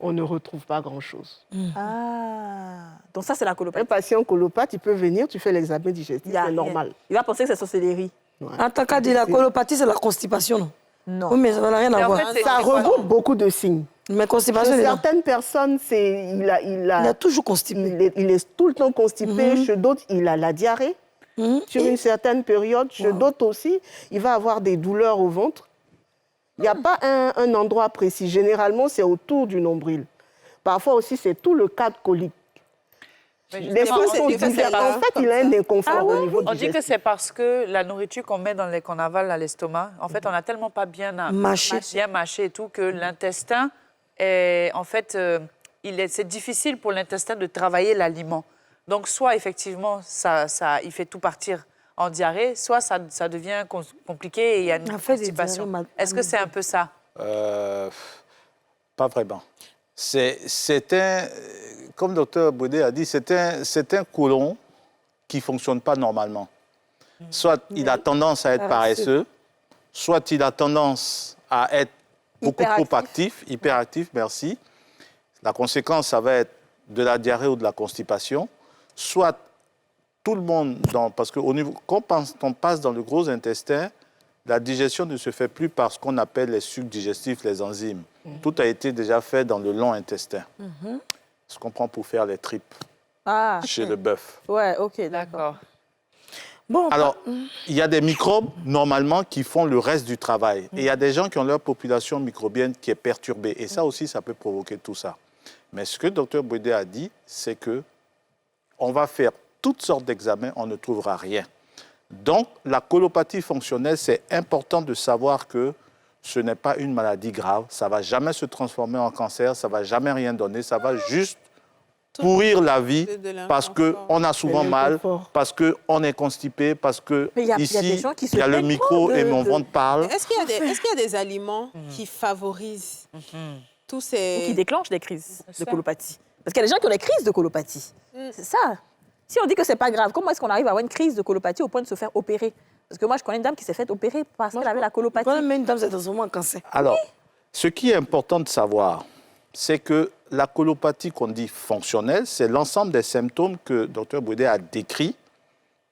G: on ne retrouve pas grand-chose.
A: Ah. Donc ça, c'est la
G: Un
A: colopathie.
G: patient colopathe, il peut venir, tu fais l'examen digestif,
A: Il y a
G: c'est
A: rien.
G: normal.
A: Il va penser que c'est sorcellerie.
C: En tant qu'à dire la colopathie, c'est la constipation, non?
A: Non.
C: Oui, mais ça n'a rien
D: Mais
C: à
D: en
C: voir.
D: fait, c'est-
G: Ça regroupe beaucoup de signes.
C: Mais constipation,
G: Chez
C: c'est là.
G: certaines personnes, il
C: Il est toujours constipé.
G: il est tout le temps constipé. Chez d'autres, il a la diarrhée. Sur une certaine période, chez d'autres aussi, il va avoir des douleurs au ventre. Il n'y a pas un endroit précis. Généralement, c'est autour du nombril. Parfois aussi, c'est tout le cadre colique. Les signes sont divers. En fait, il a un inconfort au niveau
D: On dit que
G: digestif.
D: c'est parce que la nourriture qu'on avale à l'estomac, en fait, on n'a tellement pas bien
C: Mâché.
D: bien mâché et tout que l'intestin, en fait, c'est difficile pour l'intestin de travailler l'aliment. Donc, soit effectivement, il fait tout partir en diarrhée, soit ça devient compliqué et il y a une
C: En fait, des
D: constipation.
C: diarrhées
D: Est-ce que c'est un peu ça?
F: Pas vraiment. C'est un, comme le docteur Baudet a dit, c'est un côlon qui ne fonctionne pas normalement. Soit il a tendance à être paresseux, soit il a tendance à être beaucoup trop actif, hyperactif, merci. La conséquence, ça va être de la diarrhée ou de la constipation. Soit tout le monde, parce que quand on passe dans le gros intestin, la digestion ne se fait plus par ce qu'on appelle les sucs digestifs, les enzymes. Tout a été déjà fait dans le long intestin. Ce qu'on prend pour faire les tripes
A: Ah.
F: chez le bœuf.
A: Ouais, ok, d'accord.
D: D'accord.
C: Bon,
F: Alors, il y a des microbes, normalement, qui font le reste du travail. Et il y a des gens qui ont leur population microbienne qui est perturbée. Et ça aussi, ça peut provoquer tout ça. Mais ce que le docteur Bouédé a dit, c'est que on va faire toutes sortes d'examens, on ne trouvera rien. Donc, la colopathie fonctionnelle, c'est important de savoir que ce n'est pas une maladie grave. Ça ne va jamais se transformer en cancer, ça ne va jamais rien donner, ça va juste pourrir la vie parce qu'on a souvent mal, parce qu'on est constipé, parce que
C: Mais il y a
F: ici,
C: des gens qui se
F: il y a le
C: plaignent
F: micro
C: pas
F: et mon ventre parle.
E: Est-ce qu'il y a des aliments qui favorisent tous ces...
A: Ou qui déclenchent des crises de colopathie. Parce qu'il y a des gens qui ont des crises de colopathie. C'est ça. Si on dit que c'est pas grave, comment est-ce qu'on arrive à avoir une crise de colopathie au point de se faire opérer? Parce que moi, je connais une dame qui s'est faite opérer parce qu'elle avait la colopathie.
C: Quand même une dame s'est transformée en cancer.
F: Alors, ce qui est important de savoir, c'est que la colopathie qu'on dit fonctionnelle, c'est l'ensemble des symptômes que le docteur Bouédé a décrits,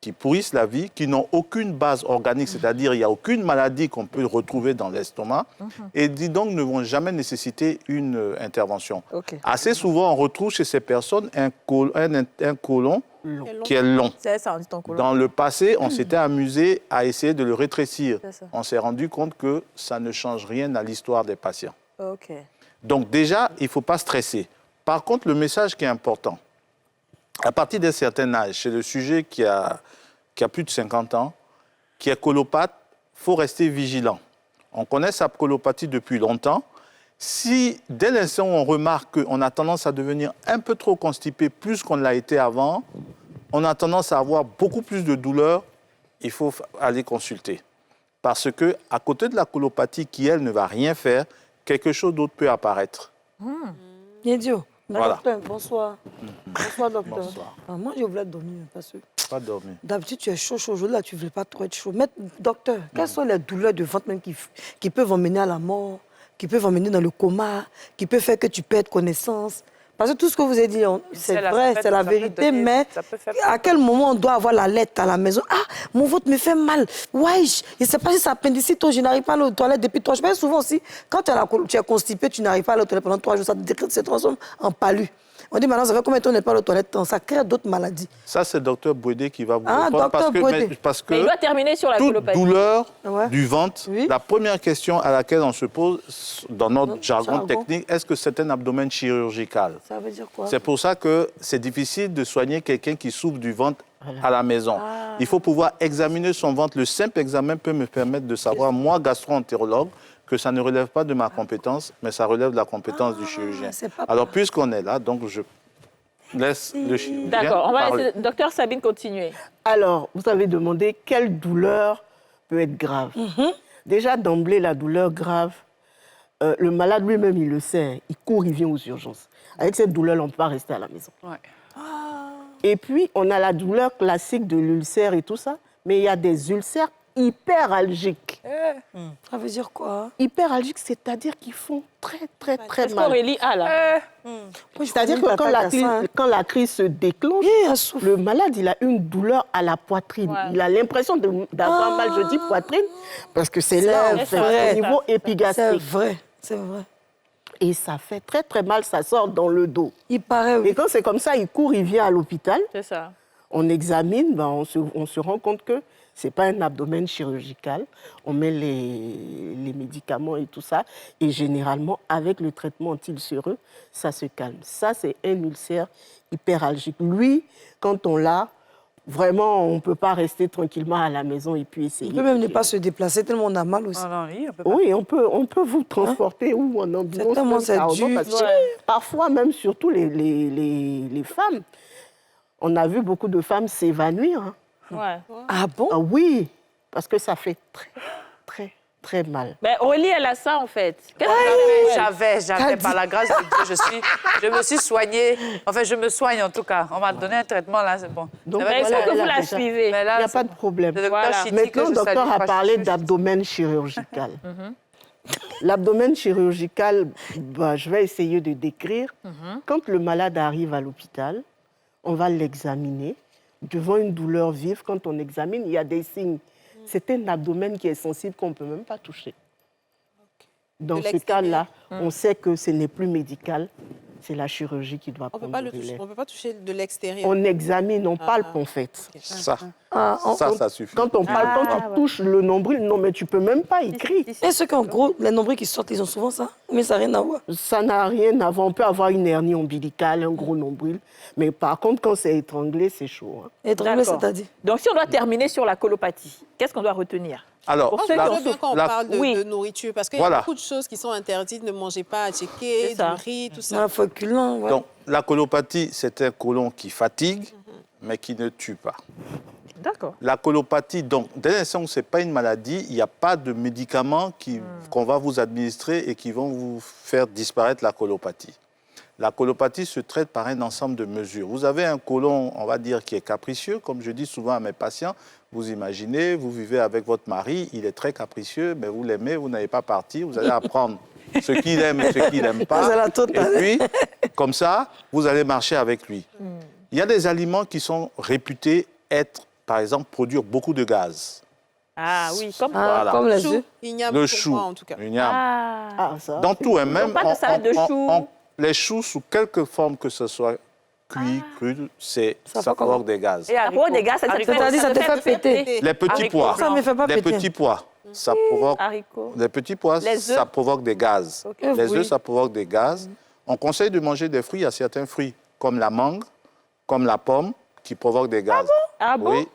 F: qui pourrissent la vie, qui n'ont aucune base organique, c'est-à-dire il n'y a aucune maladie qu'on peut retrouver dans l'estomac, et qui donc ne vont jamais nécessiter une intervention.
A: Ok.
F: Assez souvent, on retrouve chez ces personnes un côlon qui est long.
A: C'est ça, on dit ton côlon.
F: Dans le passé, on s'était amusé à essayer de le rétrécir.
A: C'est ça.
F: On s'est rendu compte que ça ne change rien à l'histoire des patients.
A: Ok.
F: Donc déjà, il ne faut pas stresser. Par contre, le message qui est important, à partir d'un certain âge, c'est le sujet qui a plus de 50 ans, qui est colopathe, il faut rester vigilant. On connaît sa colopathie depuis longtemps. Si, dès l'instant où on remarque qu'on a tendance à devenir un peu trop constipé, plus qu'on l'a été avant, on a tendance à avoir beaucoup plus de douleurs, il faut aller consulter. Parce que, à côté de la colopathie qui, elle, ne va rien faire, quelque chose d'autre peut apparaître.
C: Bien dit.
F: Voilà.
C: Docteur, bonsoir. Bonsoir, docteur.
F: Bonsoir.
C: Ah, moi, je voulais dormir. Parce que
F: Pas dormir.
C: d'habitude, tu es chaud. Aujourd'hui, là, tu ne voulais pas trop être chaud. Mais, docteur, quelles sont les douleurs de ventre même qui peuvent emmener à la mort, qui peuvent emmener dans le coma, qui peuvent faire que tu perdes connaissance? Parce que tout ce que vous avez dit, c'est vrai, c'est la vérité, mais à quel moment on doit avoir la lettre à la maison? Ah, mon ventre me fait mal. Ouais, je ne sais pas si c'est appendicite, je n'arrive pas à aller aux toilettes depuis 3 jours. Mais souvent aussi, quand tu es constipé, tu n'arrives pas à aller aux toilettes pendant 3 jours, ça se transforme en palu. On dit maintenant, ça fait combien de temps on n'est pas aux toilettes? Ça crée d'autres maladies.
F: Ça, c'est le docteur Bouédé qui va vous
C: Ah,
F: répondre.
C: docteur Bouédé.
F: Parce que
A: Mais il doit terminer sur la
F: toute
A: colopathie.
F: douleur
C: Ouais.
F: du ventre,
C: Oui.
F: la première question à laquelle on se pose dans notre jargon technique, est-ce que c'est un abdomen chirurgical?
C: Ça veut dire quoi?
F: C'est pour ça que c'est difficile de soigner quelqu'un qui souffre du ventre à la maison. Il faut pouvoir examiner son ventre. Le simple examen peut me permettre de savoir, moi, gastro-entérologue, que ça ne relève pas de ma compétence, mais ça relève de la compétence du chirurgien.
C: c'est pas
F: Alors, puisqu'on est là, donc je laisse le chirurgien
A: D'accord, on va
F: parler.
A: laisser docteur Sabine continuer.
G: Alors, vous avez demandé quelle douleur peut être grave. Déjà, d'emblée, la douleur grave, le malade lui-même, il le sait. Il court, il vient aux urgences. Avec cette douleur, on ne peut pas rester à la maison.
D: Ouais.
G: Et puis, on a la douleur classique de l'ulcère et tout ça, mais il y a des ulcères hyperalgiques.
C: Ça veut dire quoi?
G: Hyperalgiques, c'est-à-dire qu'ils font très, très, très
A: Est-ce
G: mal.
A: qu'Aurélie a là?
G: C'est-à-dire que quand la crise se déclenche, le malade, il a une douleur à la poitrine.
A: Ouais.
G: Il a l'impression d'avoir mal, je dis poitrine, parce que c'est là, en fait,
C: vrai.
G: au niveau
C: C'est
G: épigastrique.
C: vrai, c'est vrai.
G: Et ça fait très, très mal, ça sort dans le dos.
C: Il paraît, oui.
G: Et quand c'est comme ça, il court, il vient à l'hôpital,
A: C'est ça.
G: on examine, ben, on se rend compte que ce n'est pas un abdomen chirurgical. On met les médicaments et tout ça. Et généralement, avec le traitement anti-ulcéreux, ça se calme. Ça, c'est un ulcère hyperalgique. Lui, quand on l'a, vraiment, on ne peut pas rester tranquillement à la maison et puis essayer.
C: Il peut même ne pas se déplacer tellement on a mal aussi.
D: Non, non, oui, on peut pas.
G: Oui, on peut vous transporter ou en ambulance.
C: C'est tellement
G: même
C: c'est
G: carrément,
C: dur.
G: parce que parfois, même surtout les femmes, on a vu beaucoup de femmes s'évanouir. Hein.
A: Ouais.
C: Ah bon?
G: Ah oui, parce que ça fait très, très, très mal.
A: Ben, Aurélie, elle a ça en fait. Qu'est-ce que
D: J'avais, par la grâce de Dieu, je me suis soignée. Enfin, je me soigne en tout cas. On m'a donné un traitement là, c'est bon.
G: Donc,
D: C'est vrai
A: il
D: que
A: faut
G: voilà,
A: que
G: elle
A: vous
G: a
A: la
G: déjà-
A: suivez.
D: Mais là,
G: Il n'y a
D: c'est
G: pas de
D: bon.
G: problème.
D: Le docteur
A: Voilà.
D: Chiti,
G: Maintenant,
D: que
G: le
D: je
G: docteur
D: salue,
G: a
D: pas
G: parlé
D: juste.
G: d'abdomen chirurgical. L'abdomen chirurgical, bah, je vais essayer de décrire. Quand le malade arrive à l'hôpital, on va l'examiner. Devant une douleur vive, quand on examine, il y a des signes. C'est un abdomen qui est sensible qu'on ne peut même pas toucher. Dans
E: De
G: ce
E: l'extérieur.
G: cas-là, on sait que ce n'est plus médical, C'est la chirurgie qui doit
E: On
G: prendre
E: ne
G: le relais.
E: peut pas toucher de l'extérieur.
G: On examine, on palpe en fait.
F: Ça,
C: On-
F: ça suffit.
G: Quand on parle, quand tu touches le nombril, non, mais tu peux même pas, il crie.
C: Et ceux qui ont gros, les nombrils qui sortent, ils ont souvent ça. Mais ça n'a rien à voir.
G: Ça n'a rien à voir. On peut avoir une hernie ombilicale, un gros nombril. Mais par contre, quand c'est étranglé, c'est chaud. Hein.
C: Étranglé,
A: D'accord.
C: c'est-à-dire.
A: Donc, si on doit terminer sur la colopathie, qu'est-ce qu'on doit retenir?
F: Alors,
A: Pour
E: Moi,
A: ceux
E: je
A: qui
E: veux
A: ont
E: bien qu'on
F: la-
E: parle de,
A: oui.
E: de nourriture, parce qu'il y
F: Voilà.
E: a beaucoup de choses qui sont interdites. Ne mangez pas à checker,
A: C'est ça.
E: du riz, tout
C: C'est
E: ça.
C: un féculent, ouais.
F: donc, la colopathie, c'est un côlon qui fatigue, mais qui ne tue pas.
A: D'accord.
F: La colopathie, donc, dès l'instant où ce n'est pas une maladie, il n'y a pas de médicaments qu'on va vous administrer et qui vont vous faire disparaître la colopathie. La colopathie se traite par un ensemble de mesures. Vous avez un côlon, on va dire, qui est capricieux, comme je dis souvent à mes patients. Vous imaginez, vous vivez avec votre mari, il est très capricieux, mais vous l'aimez, vous n'allez pas partir, vous allez apprendre ce qu'il aime et ce qu'il n'aime pas.
C: C'est la totale.
F: Et puis, comme ça, vous allez marcher avec lui. Il y a des aliments qui sont réputés être, par exemple, produire beaucoup de gaz.
A: Ah oui, comme
C: Ah,
F: Voilà.
C: comme les
E: Chou,
C: œufs.
E: igname
F: Le
E: pour
F: chou,
E: moi, en tout cas.
F: le gname.
A: Ah.
G: Ah, ça.
F: Dans tout, hein, même
A: pas de salade de choux.
F: les choux, sous quelque forme que ce soit, cuit, cru,
C: Ça
F: ça
C: fait comment?
F: provoque des gaz.
A: Ça provoque des gaz,
C: C'est-à-dire, ça te fait péter.
F: Les petits
D: Haricots
F: pois,
C: Ça ne me fait pas
F: les
C: péter.
F: petits pois, ça provoque,
A: Haricots.
F: les petits pois,
A: Les œufs.
F: ça provoque des gaz.
A: Ok.
F: Les
C: Oui.
F: œufs, ça provoque des gaz. On conseille de manger des fruits, il y a certains fruits, comme la mangue, comme la pomme, qui provoquent des gaz.
A: Ah bon?
F: Oui.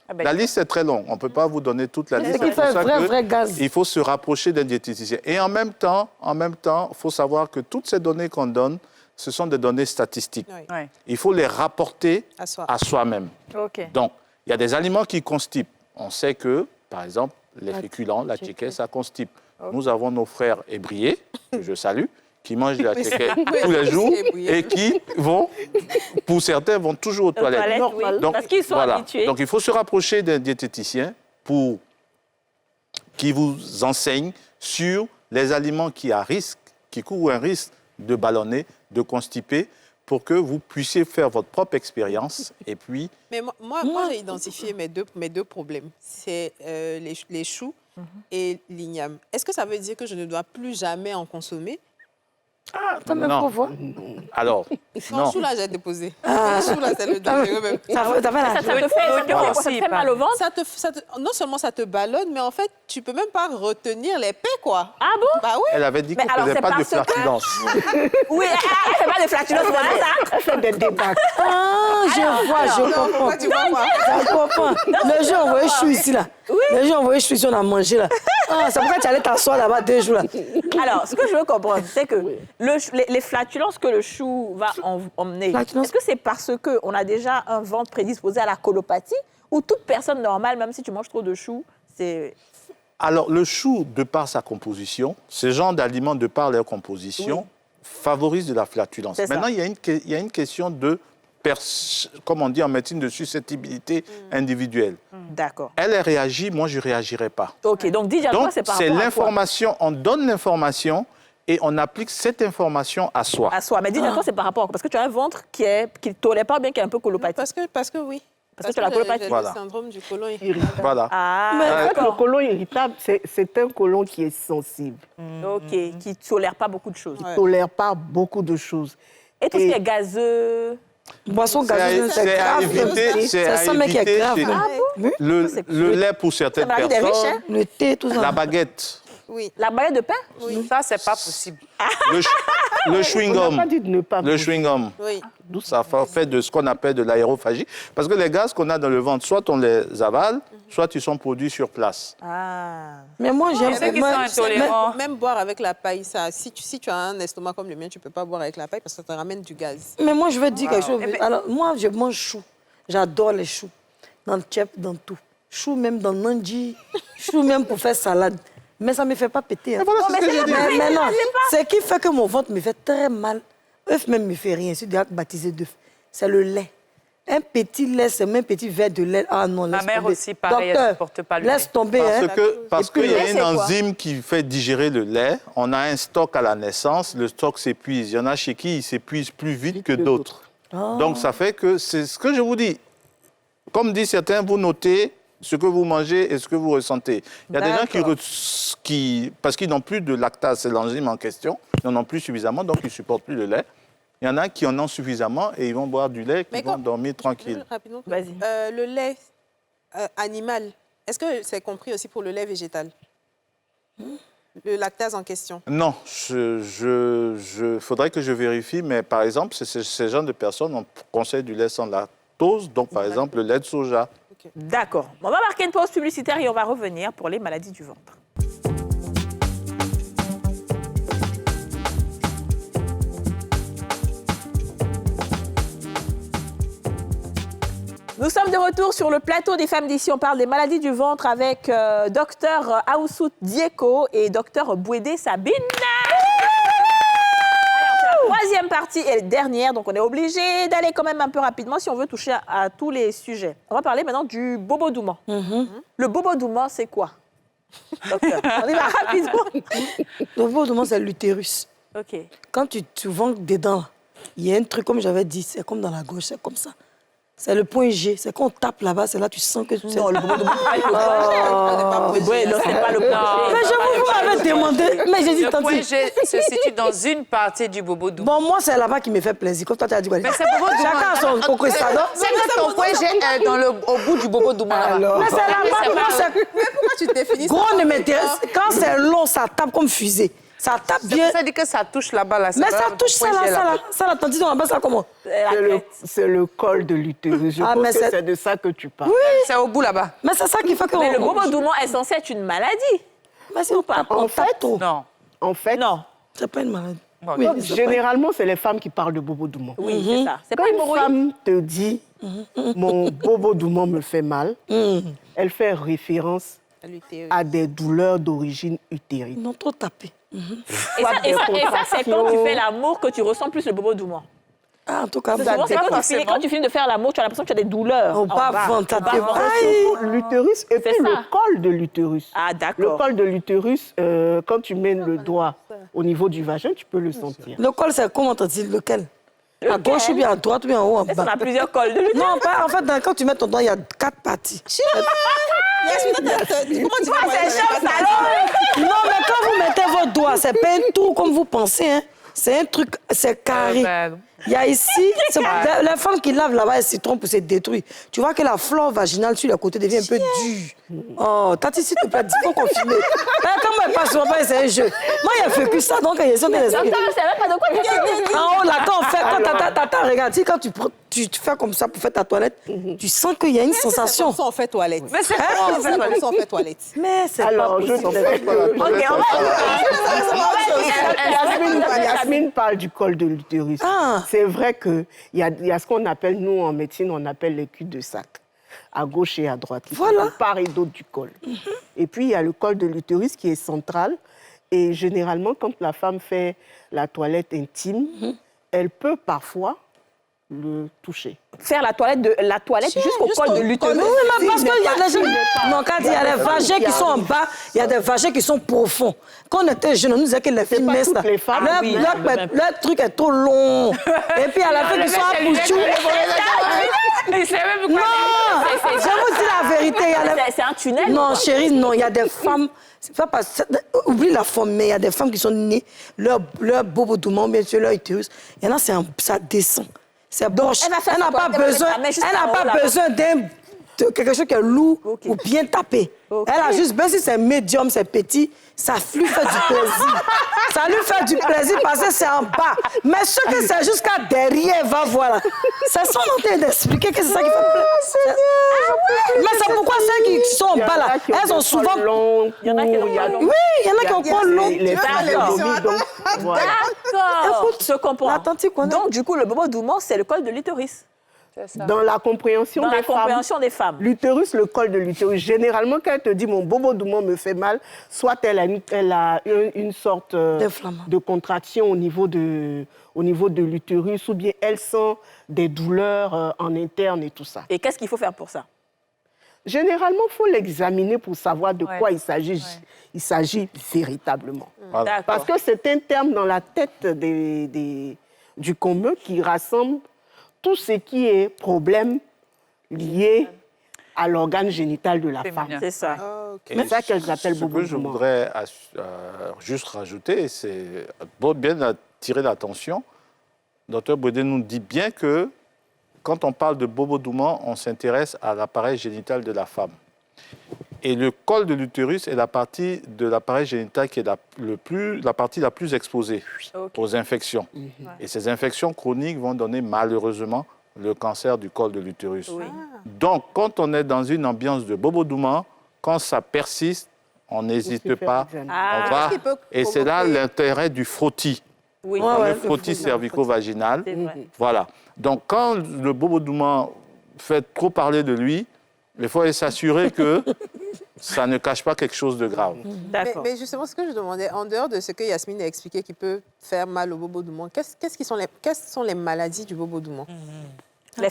D: Ah ben,
F: La liste est très longue, on ne peut pas vous donner toute la liste.
C: Ce qui
F: C'est pour
C: fait un
F: ça
C: vrai,
F: que
C: vrai gaz.
F: il faut se rapprocher d'un diététicien. Et en même temps, il faut savoir que toutes ces données qu'on donne, ce sont des données statistiques.
E: Oui.
D: ouais.
F: Il faut les rapporter
E: À soi.
F: à soi-même.
A: Ok.
F: Donc, il y a des aliments qui constipent. On sait que, par exemple, les féculents, la tchéké, ça constipe. Nous avons nos frères ébriés, que je salue, qui mangent de la tchéké tous les jours et qui vont, pour certains, vont toujours aux
A: Aux
F: toilettes.
A: toilettes, oui.
F: Donc,
A: Parce qu'ils sont
F: voilà.
A: habitués.
F: Donc, il faut se rapprocher d'un diététicien pour qui vous enseigne sur les aliments qui courent un risque de ballonner, de constiper, pour que vous puissiez faire votre propre expérience. Et puis,
E: Mais moi j'ai identifié mes deux problèmes. C'est les choux et l'igname. Est-ce que ça veut dire que je ne dois plus jamais en consommer?
C: T'as même
F: Non.
C: pas voir.
F: alors,
E: Non,
F: non.
E: chou là, j'ai déposé. Chou là, c'est le dangereux même.
C: T'as fait la
A: Ça te fait,
D: Voilà.
A: ça te fait mal au ventre?
E: Non seulement ça te ballonne, mais en fait, tu peux même pas retenir les paix, quoi.
A: Ah bon?
E: Bah oui.
F: Elle avait dit
A: Mais
F: qu'on ne
A: alors,
F: faisait
A: c'est
F: pas de
A: parce que-
F: flatulence.
A: Oui, elle fait pas de flatulence, voilà ça.
G: Elle fait des débats.
C: Ah, je vois, je comprends.
E: Pourquoi tu vois pas?
C: Je comprends. Les gens ont envoyé chou ici, là. Les gens ont envoyé chou ici, on a mangé, là. Ah, c'est pourquoi tu allais t'asseoir là-bas 2 jours, là.
A: Alors, ce que je veux comprendre, c'est que les flatulences que le chou va emmener,
C: Flatulence.
A: est-ce que c'est parce qu'on a déjà un ventre prédisposé à la colopathie ou toute personne normale, même si tu manges trop de chou, c'est...
F: Alors, le chou, de par sa composition, ce genre d'aliments, de par leur composition, favorise de la flatulence.
A: C'est ça.
F: Maintenant, il y a une question de, comme on dit en médecine, de susceptibilité individuelle.
A: D'accord.
F: Elle réagit, moi, je ne réagirais pas.
A: Ok, donc dis toi
F: Donc,
A: c'est par
F: c'est
A: rapport à quoi?
F: l'information, on donne l'information et on applique cette information à soi.
A: À soi. Mais dis toi c'est par rapport à quoi? Parce que tu as un ventre qui ne tolère pas bien, qui est un peu colopathie.
E: Parce que oui.
A: Parce que tu as la colopathie.
E: j'ai
F: Voilà.
E: le syndrome du côlon
G: Irritable.
F: Voilà.
A: Ah,
G: En fait, le
A: d'accord.
G: côlon irritable, c'est un côlon qui est sensible.
A: Ok, qui ne tolère pas beaucoup de choses.
E: Ouais.
G: Il ne tolère pas beaucoup de choses.
A: Et tout ce qui
G: Et-
A: est gazeux...
C: Boisson
F: C'est à-
C: gazeuse,
F: c'est
C: c'est
F: à
C: grave.
F: éviter, c'est
C: Ça
F: à
C: sent, mec, qui est
F: éviter
C: grave.
F: chez nous.
C: Ah bon?
F: Le lait pour certaines
A: Ça m'arrive des riches,
F: personnes,
A: hein.
C: Le thé, tout ça.
F: la baguette,
E: Oui.
A: La baguette de pain?
D: Ça, c'est pas possible.
F: le
G: On n'a
F: chewing-gum.
G: pas dit de ne pas
F: Le
G: manger.
F: chewing-gum.
E: Oui.
F: Ça fait de ce qu'on appelle de l'aérophagie. Parce que les gaz qu'on a dans le ventre, soit on les avale, soit ils sont produits sur place.
A: Ah.
C: Mais moi, j'aime...
D: ceux qui
C: moi-
D: sont intolérants.
E: Même boire avec la paille, ça, si tu as un estomac comme le mien, tu ne peux pas boire avec la paille parce que ça te ramène du gaz.
C: Mais moi, je veux dire quelque chose.
D: Eh ben-
C: Alors, moi, je mange chou. J'adore les choux. Dans le tchèp, dans tout. Chou même dans le nandi. Chou même pour faire salade. Mais ça ne me fait pas péter. Hein.
F: Voilà, c'est ce que j'ai dit.
C: Mais non, ce qui fait que mon ventre me fait très mal, œuf même me fait rien. Je suis déjà baptisé d'œuf. C'est le lait. Un petit lait, c'est même un petit verre de lait. Ah non, laisse
D: Ma mère
C: tomber.
D: aussi, pareil, elle
C: Docteur,
D: supporte pas le
C: laisse
D: lait.
C: tomber. hein.
F: Parce
C: Et puis,
F: qu'il y a
A: le lait,
F: une
A: c'est quoi?
F: enzyme qui fait digérer le lait. On a un stock à la naissance, le stock s'épuise. Il y en a chez qui il s'épuise plus vite que d'autres. Donc ça fait que c'est ce que je vous dis. Comme disent certains, vous notez ce que vous mangez et ce que vous ressentez. Il y a des gens qui parce qu'ils n'ont plus de lactase, c'est l'enzyme en question, ils n'en ont plus suffisamment, donc ils ne supportent plus le lait. Il y en a qui en ont suffisamment et ils vont boire du lait, qui
E: Mais
F: vont dormir tranquille.
E: Rapidement.
A: Vas-y.
E: Le lait animal, est-ce que c'est compris aussi pour le lait végétal? Le lactase en question.
F: Non, faudrait que je vérifie, mais par exemple, ces gens de personnes, on conseille du lait sans lactose, donc par exemple le lait de soja.
A: D'accord. On va marquer une pause publicitaire et on va revenir pour les maladies du ventre. Nous sommes de retour sur le plateau des femmes d'ici. On parle des maladies du ventre avec Dr Aoussout Dieko et Dr Bouédé Sabine. Alors, c'est la troisième partie et dernière, donc on est obligé d'aller quand même un peu rapidement si on veut toucher à tous les sujets. On va parler maintenant du bobo-douman. Le bobo-douman, c'est quoi, docteur? On y va rapidement.
C: Le bobo-douman, c'est l'utérus.
A: OK.
C: Quand tu vas dedans, il y a un truc, comme j'avais dit, c'est comme dans la gauche, c'est comme ça. C'est le point G. C'est quand on tape là-bas, c'est là que tu sens que...
A: Non, le bobo-douman, oui, non, c'est pas le point G.
C: Mais je vous m'avez demandé. Mais j'ai dit,
D: Le
C: tant
D: point
C: pis.
D: G se situe dans une partie du bobo doux.
C: Bon, moi, c'est là-bas qui me fait plaisir. Comme toi, tu as dit quoi?
D: Mais c'est bobo doux.
C: Chacun a son conquistador.
D: C'est que ton point G est au bout du bobo doux.
C: Mais c'est là-bas, moi, c'est...
E: Pourquoi tu définis ça?
C: Gros ne m'intéresse. Quand c'est long, ça tape comme fusée. Ça tape bien.
D: Ça dit que ça touche là-bas. Là,
C: Mais ça touche ça là. Ça là, tandis qu'on appelle ça comment?
G: C'est le col de l'utérus. Je
C: Ah,
G: pense
C: mais
G: que
C: c'est-
G: c'est de ça que tu parles.
D: C'est au bout là-bas.
C: Mais c'est ça qui fait que...
A: Mais le bobo-douman est censé être une maladie.
C: Mais si on tape, on tape trop.
D: Non.
G: En fait,
A: Non.
C: C'est pas une maladie.
D: Bon,
C: Oui,
D: non.
C: c'est pas-
G: généralement, c'est les femmes qui parlent de bobo-douman.
A: Oui, c'est ça. C'est
G: Quand
A: pas une
G: une
A: hémorroïde.
G: femme te dit mon bobo-douman me fait mal, elle fait référence à des douleurs d'origine utérine.
C: Non, trop tapé.
A: Et ça, c'est quand tu fais l'amour que tu ressens plus le bobo-douman.
C: Ah, en tout cas,
A: C'est souvent, c'est quand tu finis de faire l'amour, tu as l'impression que tu as des douleurs.
C: au bas-ventre,
A: Au
C: tapé.
A: bas-ventre.
C: Aïe.
G: L'utérus et puis
A: C'est ça.
G: le col de l'utérus.
A: Ah,
G: Le
A: d'accord.
G: col de l'utérus, quand tu mets le doigt au niveau du vagin, tu peux le sentir.
C: Le col, c'est comment t'as dit? Lequel? À gauche ou bien à droite ou bien en haut, en
A: Est-ce qu'on
C: bas?
A: a plusieurs cols de l'utérus?
C: Non, pas, en fait, quand tu mets ton doigt, il y a 4 parties.
E: Comment tu vas
C: Non, mais quand vous mettez votre doigt, c'est pas un trou comme vous pensez, hein. C'est un truc, c'est carré. Il y a ici, les femmes qui lavent là-bas, elles s'y trompent pour se détruire. Tu vois que la flore vaginale sur le côté devient un peu dure. Oh, Tati, s'il te plaît, dis faut confirmer. Quand moi, elle passe sur moi, c'est un jeu. Moi, il a fait que ça, donc il y a des
A: Docteur, je ne savais pas de quoi tu parles.
C: en haut, là, quand on fait, quand tata, regarde, quand tu fais comme ça pour faire ta toilette, tu sens qu'il y a une sensation.
E: on fait toilette.
D: Mais c'est
E: On fait toilette.
C: Mais c'est pas
G: Alors, je
C: possible.
G: dirais que...
A: Ok, on va...
G: Yasmine parle du col de l'utérus.
C: Ah.
G: C'est vrai qu'il y a ce qu'on appelle, nous en médecine, on appelle les culs de sac, à gauche et à droite, qui
C: Voilà.
G: sont part et d'autre du col. Et puis, il y a le col de l'utérus qui est central. Et généralement, quand la femme fait la toilette intime, elle peut parfois le toucher.
A: Faire la toilette jusqu'au col de l'utérus.
C: Oui, mais parce qu'il y a des gens... Non, quand il y a des vagins qui sont en bas, il y a des vagins qui sont profonds. Quand on était jeunes, on nous disait que les filles
G: pas
C: naissent
G: toutes les femmes.
C: leur,
A: Ah oui,
C: leur truc est trop long. Et puis à la fin, ils sont à Pouchou.
D: Il sait même
C: Non,
D: pas.
C: je vous dis la vérité. il y a les-
A: C'est un tunnel.
C: Non,
A: quoi.
C: chérie, non, il y a des femmes... C'est pas parce... Oublie la forme, mais il y a des femmes qui sont nées, leur bobo-douman, bien sûr, leur utérus. Il y en a, ça descend. C'est boche.
A: elle va faire
C: Elle n'a
A: sa
C: pas
A: toilette, elle va
C: besoin,
A: mettre la main juste
C: elle
A: en
C: n'a
A: haut,
C: pas
A: là-bas.
C: besoin de quelque chose qui est lourd ou bien tapé.
A: Ok.
C: Elle a juste, même si c'est médium, c'est petit, ça lui fait du plaisir. Ça lui fait du plaisir parce que c'est en bas. Mais ce que c'est jusqu'à derrière, va voir. C'est ça qu'on est en train d'expliquer que c'est ça qui fait plaisir. Mais c'est pourquoi celles qui sont en
G: Il y en
C: bas là,
G: a qui ont
C: elles ont
G: des
C: souvent...
G: cols longs,
A: Il y en a qui ont
G: courts,
A: des cols longs.
C: Oui, il y en a qui ont pas long.
G: Les
A: D'accord.
G: physionomies, donc, voilà.
A: D'accord.
C: Écoute,
A: Je comprends.
C: la tante, tu connais.
A: Donc, du coup, le bobo-douman, c'est le col de l'utérus.
G: Dans la compréhension
A: Dans
G: des
A: la
G: femmes,
A: compréhension des femmes.
G: l'utérus, le col de l'utérus, généralement, quand elle te dit mon bobo-douman me fait mal, soit elle a une sorte
C: D'inflammation.
G: de contraction au niveau de l'utérus, ou bien elle sent des douleurs en interne et tout ça.
A: Et qu'est-ce qu'il faut faire pour ça?
G: Généralement, il faut l'examiner pour savoir de
D: Ouais.
G: quoi il s'agit véritablement.
F: Voilà.
A: D'accord.
G: Parce que c'est un terme dans la tête du commun qui rassemble tout ce qui est problème lié à l'organe génital de la
D: Féminin.
G: femme.
A: C'est ça.
G: C'est ça qu'elles appellent
F: Ce que je
G: bobo-douman.
F: voudrais juste rajouter, c'est bien attirer l'attention. Dr Bredé nous dit bien que quand on parle de bobo-douma, on s'intéresse à l'appareil génital de la femme. Et le col de l'utérus est la partie de l'appareil génital qui est la partie la plus exposée aux infections. Et ces infections chroniques vont donner malheureusement le cancer du col de l'utérus. Donc, quand on est dans une ambiance de bobo-douma, quand ça persiste, on n'hésite pas, on va.
E: Qu'est-ce qui peut
F: Et c'est là
E: provoquer-
F: l'intérêt du frottis.
A: Oui.
F: Le frottis cervico-vaginal.
A: C'est vrai.
F: Voilà. Donc, quand le bobo-douma fait trop parler de lui, il faut s'assurer que ça ne cache pas quelque chose de grave.
A: D'accord.
E: Mais justement, ce que je demandais, en dehors de ce que Yasmine a expliqué qui peut faire mal au bobo doumant, quelles sont les maladies du bobo doumant?
A: Les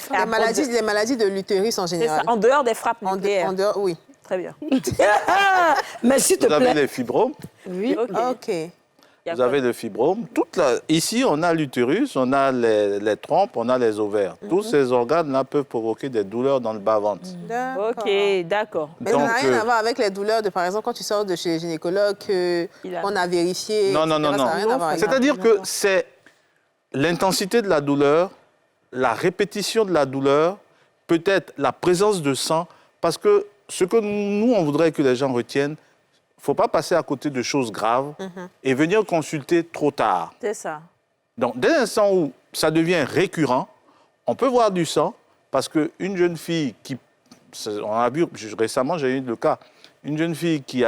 E: Les maladies de l'utérus en
A: C'est
E: général.
A: ça, en dehors des frappes
E: En
A: nucléaires.
E: dehors, oui.
A: Très bien.
C: Mais s'il te
F: Vous avez
C: plaît.
F: les fibromes.
C: Oui.
A: Ok.
E: OK.
A: Il y a
F: Vous
A: quoi?
F: avez le fibrome. Ici, on a l'utérus, on a les trompes, on a les ovaires. Tous ces organes-là peuvent provoquer des douleurs dans le bas-ventre.
E: D'accord.
A: Ok, d'accord.
E: Mais ça n'a
F: Donc,
E: rien à voir avec les douleurs de, par exemple, quand tu sors de chez le gynécologue, qu'on a vérifié.
F: Non, non,
E: etc.,
F: non,
E: ça
F: non.
E: n'a rien à voir avec ça.
F: C'est-à-dire que c'est l'intensité de la douleur, la répétition de la douleur, peut-être la présence de sang, parce que ce que nous, on voudrait que les gens retiennent, il ne faut pas passer à côté de choses graves et venir consulter trop tard.
A: C'est ça.
F: Donc, dès l'instant où ça devient récurrent, on peut voir du sang, parce qu'une jeune fille qui... On a vu, récemment, j'ai eu le cas, une jeune fille qui